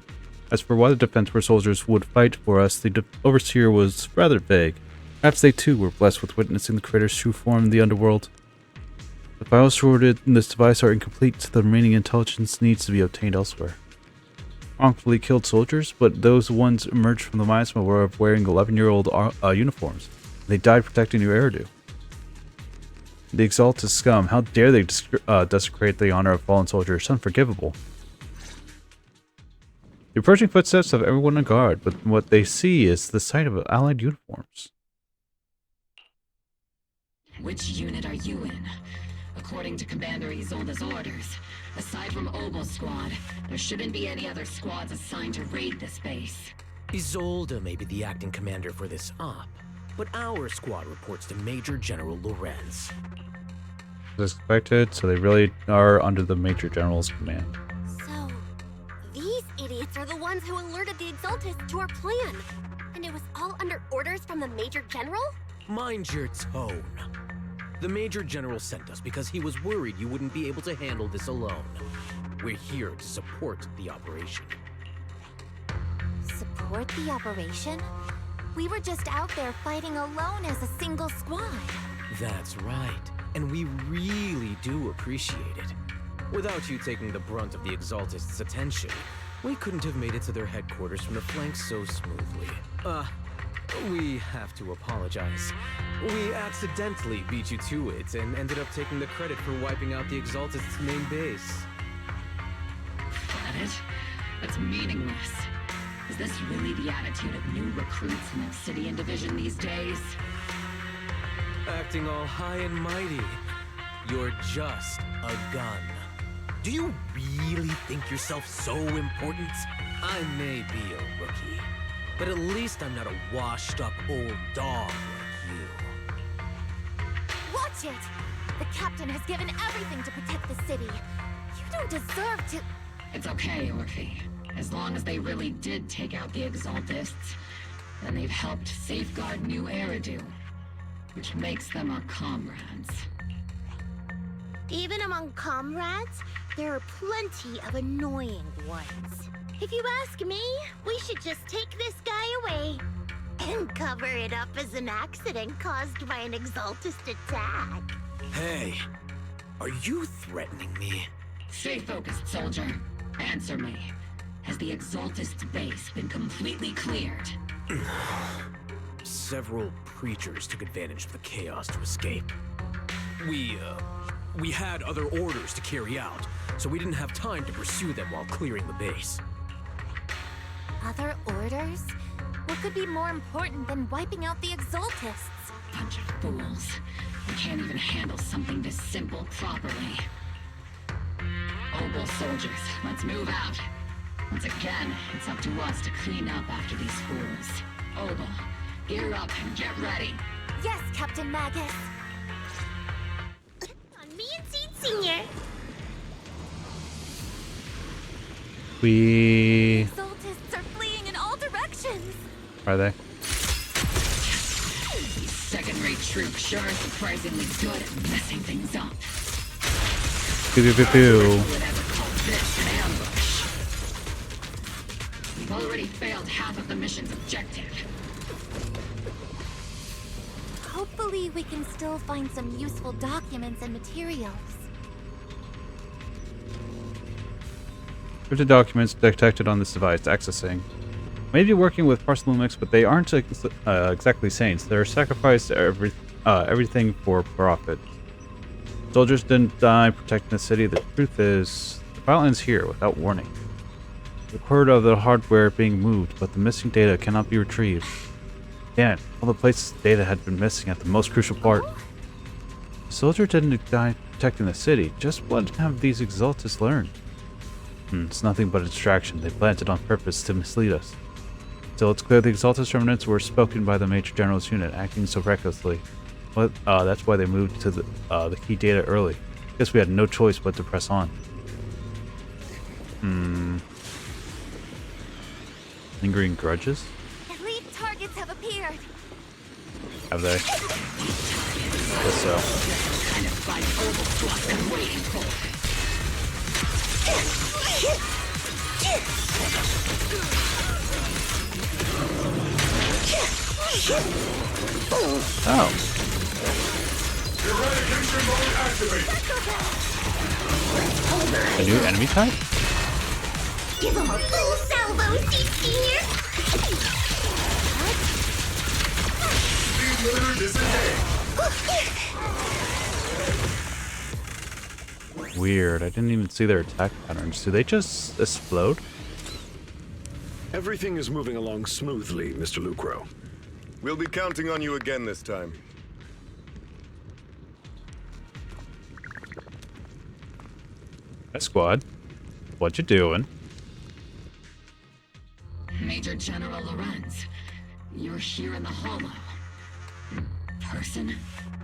As for why the Defense Force soldiers would fight for us, the Overseer was rather vague. Perhaps they too were blessed with witnessing the Creator's true form in the underworld. The files stored in this device are incomplete, so the remaining intelligence needs to be obtained elsewhere. Wrongfully killed soldiers, but those ones emerged from the miasma were wearing 11-year-old uniforms. They died protecting your Eridu. The exalted scum, how dare they desecrate the honor of fallen soldiers? Unforgivable. The approaching footsteps of everyone on guard, but what they see is the sight of allied uniforms. Which unit are you in? According to Commander Isolde's orders, aside from Obol Squad, there shouldn't be any other squads assigned to raid this base. Isolde may be the acting commander for this op, but our squad reports to Major General Lorenz. As expected, so they really are under the Major General's command. So, these idiots are the ones who alerted the Exaltists to our plan. And it was all under orders from the Major General? Mind your tone. The Major General sent us because he was worried you wouldn't be able to handle this alone. We're here to support the operation. Support the operation? We were just out there fighting alone as a single squad. That's right, and we really do appreciate it. Without you taking the brunt of the Exaltists' attention, we couldn't have made it to their headquarters from the flank so smoothly. We have to apologize. We accidentally beat you to it and ended up taking the credit for wiping out the Exaltists' main base. Credit? That's meaningless. Is this really the attitude of new recruits in Obsidian Division these days? Acting all high and mighty. You're just a gun. Do you really think yourself so important? I may be a rookie, but at least I'm not a washed-up old dog like you. Watch it! The captain has given everything to protect the city. You don't deserve to... It's okay, Orphe. As long as they really did take out the Exaltists, then they've helped safeguard New Eridu, which makes them our comrades. Even among comrades, there are plenty of annoying ones. If you ask me, we should just take this guy away and cover it up as an accident caused by an Exaltist attack. Hey, are you threatening me? Stay focused, soldier. Answer me. Has the Exaltist base been completely cleared? Several preachers took advantage of the chaos to escape. We had other orders to carry out, so we didn't have time to pursue them while clearing the base. Other orders? What could be more important than wiping out the Exaltists? Bunch of fools. We can't even handle something this simple properly. Obol soldiers, let's move out. Once again, it's up to us to clean up after these fools. Obol, gear up and get ready. Yes, Captain Magus. On me and Seed Senior. We... Exaltists are fleeing in all directions. Are they? These second-rate troops sure are surprisingly good at messing things up. Pew pew pew pew. We've already failed half of the mission's objective. Hopefully we can still find some useful documents and materials. Cryptic documents detected on this device accessing. Maybe working with Parsalumix, but they aren't exactly saints. They're sacrificed to everything for profit. Soldiers didn't die protecting the city. The truth is, the battle ends here without warning. We've heard of the hardware being moved, but the missing data cannot be retrieved. Damn it, all the places data had been missing at the most crucial part. The soldier didn't die protecting the city. Just what have these Exaltists learned? It's nothing but a distraction. They planted on purpose to mislead us. Still, it's clear the Exaltist remnants were spoken by the Major General's unit, acting so recklessly. But that's why they moved to the key data early. Guess we had no choice but to press on. Lingering grudges? Elite targets have appeared. Have they? Guess so. Kind of fight Obol Squad been waiting for. Oh. A new enemy type? Give him a full salvo, senior! Weird. I didn't even see their attack patterns. Do they just explode? Everything is moving along smoothly, Mr. Lucro. We'll be counting on you again this time. Hey, squad. What you doing? Major General Lorenz, you're here in the Hollow. In person?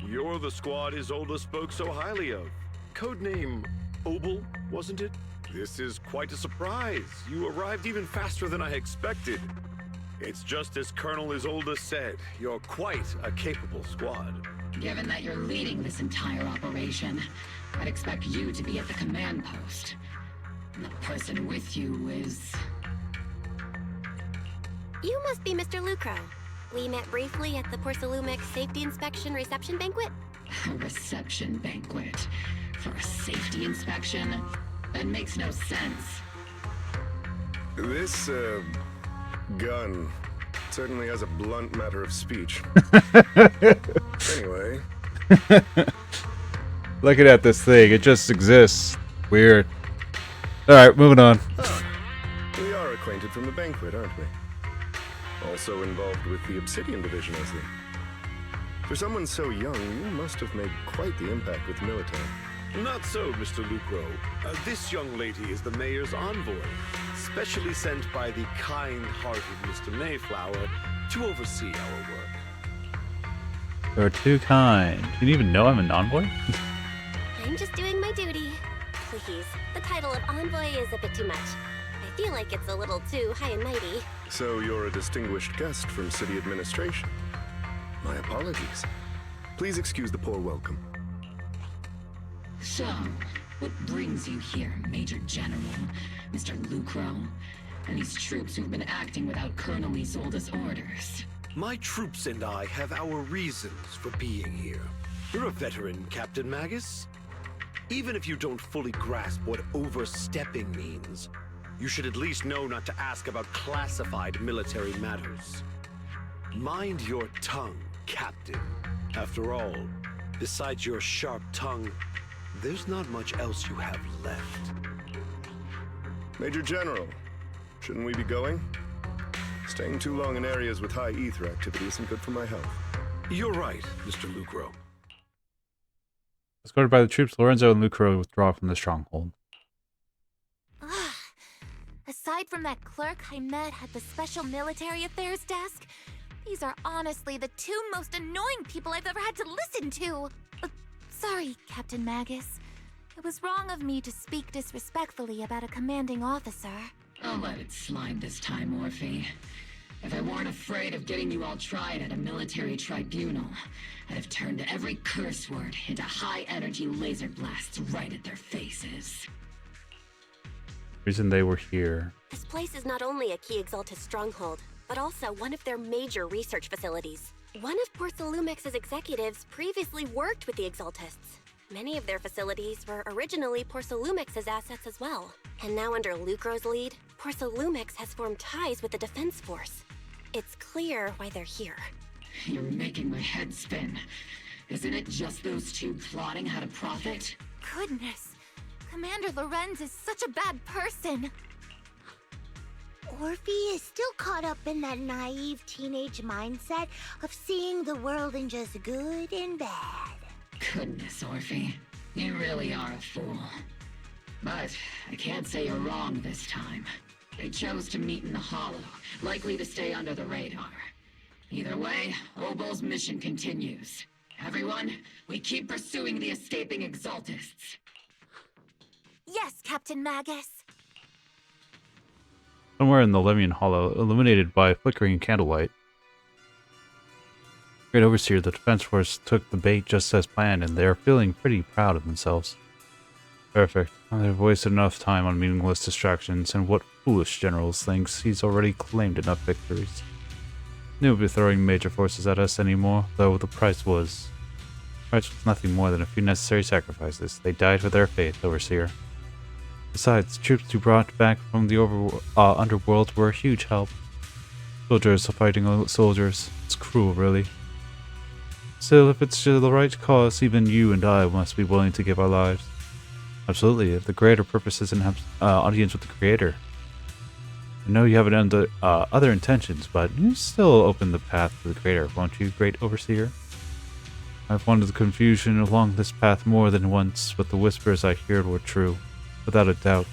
You're the squad Isolde spoke so highly of. Codename Obol, wasn't it? This is quite a surprise. You arrived even faster than I expected. It's just as Colonel Isolde said. You're quite a capable squad. Given that you're leading this entire operation, I'd expect you to be at the command post. The person with you is... You must be Mr. Lucro. We met briefly at the Porsalumix Safety Inspection Reception Banquet. A reception banquet? For a safety inspection? That makes no sense. This, gun certainly has a blunt matter of speech. Anyway. Looking at this thing, it just exists. Weird. Alright, moving on. We are acquainted from the banquet, aren't we? Also involved with the Obsidian Division, I see. For someone so young, you must have made quite the impact with the military. Not so, Mr. Lucro. This young lady is the mayor's envoy, specially sent by the kind-hearted Mr. Mayflower to oversee our work. You're too kind. You didn't even know I'm an envoy? I'm just doing my duty. Please, the title of envoy is a bit too much. I feel like it's a little too high and mighty. So you're a distinguished guest from city administration. My apologies. Please excuse the poor welcome. So, what brings you here, Major General, Mr. Lucro, and these troops who've been acting without Colonel Isolde's orders? My troops and I have our reasons for being here. You're a veteran, Captain Magus. Even if you don't fully grasp what overstepping means, you should at least know not to ask about classified military matters. Mind your tongue, Captain. After all, besides your sharp tongue, there's not much else you have left. Major General, shouldn't we be going? Staying too long in areas with high ether activity isn't good for my health. You're right, Mr. Lucro. Escorted by the troops, Lorenzo and Lucro withdraw from the stronghold. Aside from that clerk I met at the Special Military Affairs desk, these are honestly the two most annoying people I've ever had to listen to. Sorry, Captain Magus. It was wrong of me to speak disrespectfully about a commanding officer. I'll let it slide this time, Waifei. If I weren't afraid of getting you all tried at a military tribunal, I'd have turned every curse word into high-energy laser blasts right at their faces. Reason they were here. This place is not only a key Exaltist stronghold, but also one of their major research facilities. One of Porsalumix's executives previously worked with the Exaltists. Many of their facilities were originally Porsalumix's assets as well. And now under Lucro's lead, Porsa Lumix has formed ties with the Defense Force. It's clear why they're here. You're making my head spin. Isn't it just those two plotting how to profit? Goodness. Commander Lorenz is such a bad person. Orphe is still caught up in that naive teenage mindset of seeing the world in just good and bad. Goodness, Orphe. You really are a fool. But I can't say you're wrong this time. They chose to meet in the Hollow, likely to stay under the radar. Either way, Obol's mission continues. Everyone, we keep pursuing the escaping Exaltists. Yes, Captain Magus. Somewhere in the Levian Hollow, illuminated by flickering candlelight, Great Overseer, the Defense Force took the bait just as planned, and they are feeling pretty proud of themselves. Perfect. They've wasted enough time on meaningless distractions, and what foolish generals thinks he's already claimed enough victories. They won't be throwing major forces at us anymore, though the price was nothing more than a few necessary sacrifices. They died for their faith, Overseer. Besides, the troops you brought back from the underworld were a huge help. Soldiers fighting soldiers. It's cruel, really. Still, if it's the right cause, even you and I must be willing to give our lives. Absolutely, if the greater purpose is an audience with the Creator. I know you have other intentions, but you still open the path to the Creator, won't you, Great Overseer? I've wanted the confusion along this path more than once, but the whispers I heard were true. Without a doubt.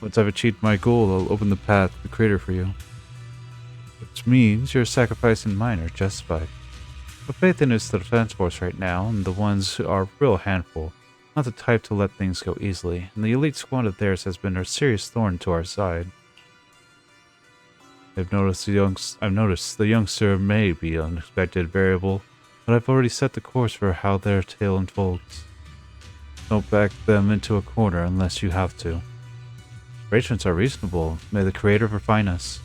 Once I've achieved my goal, I'll open the path to the Creator for you. Which means your sacrifice and mine are justified. But faith in is the Defense Force right now, and the ones who are a real handful. Not the type to let things go easily, and the elite squad of theirs has been a serious thorn to our side. I've noticed the youngster may be an unexpected variable, but I've already set the course for how their tale unfolds. Don't back them into a corner unless you have to. Arrangements are reasonable. May the Creator refine us.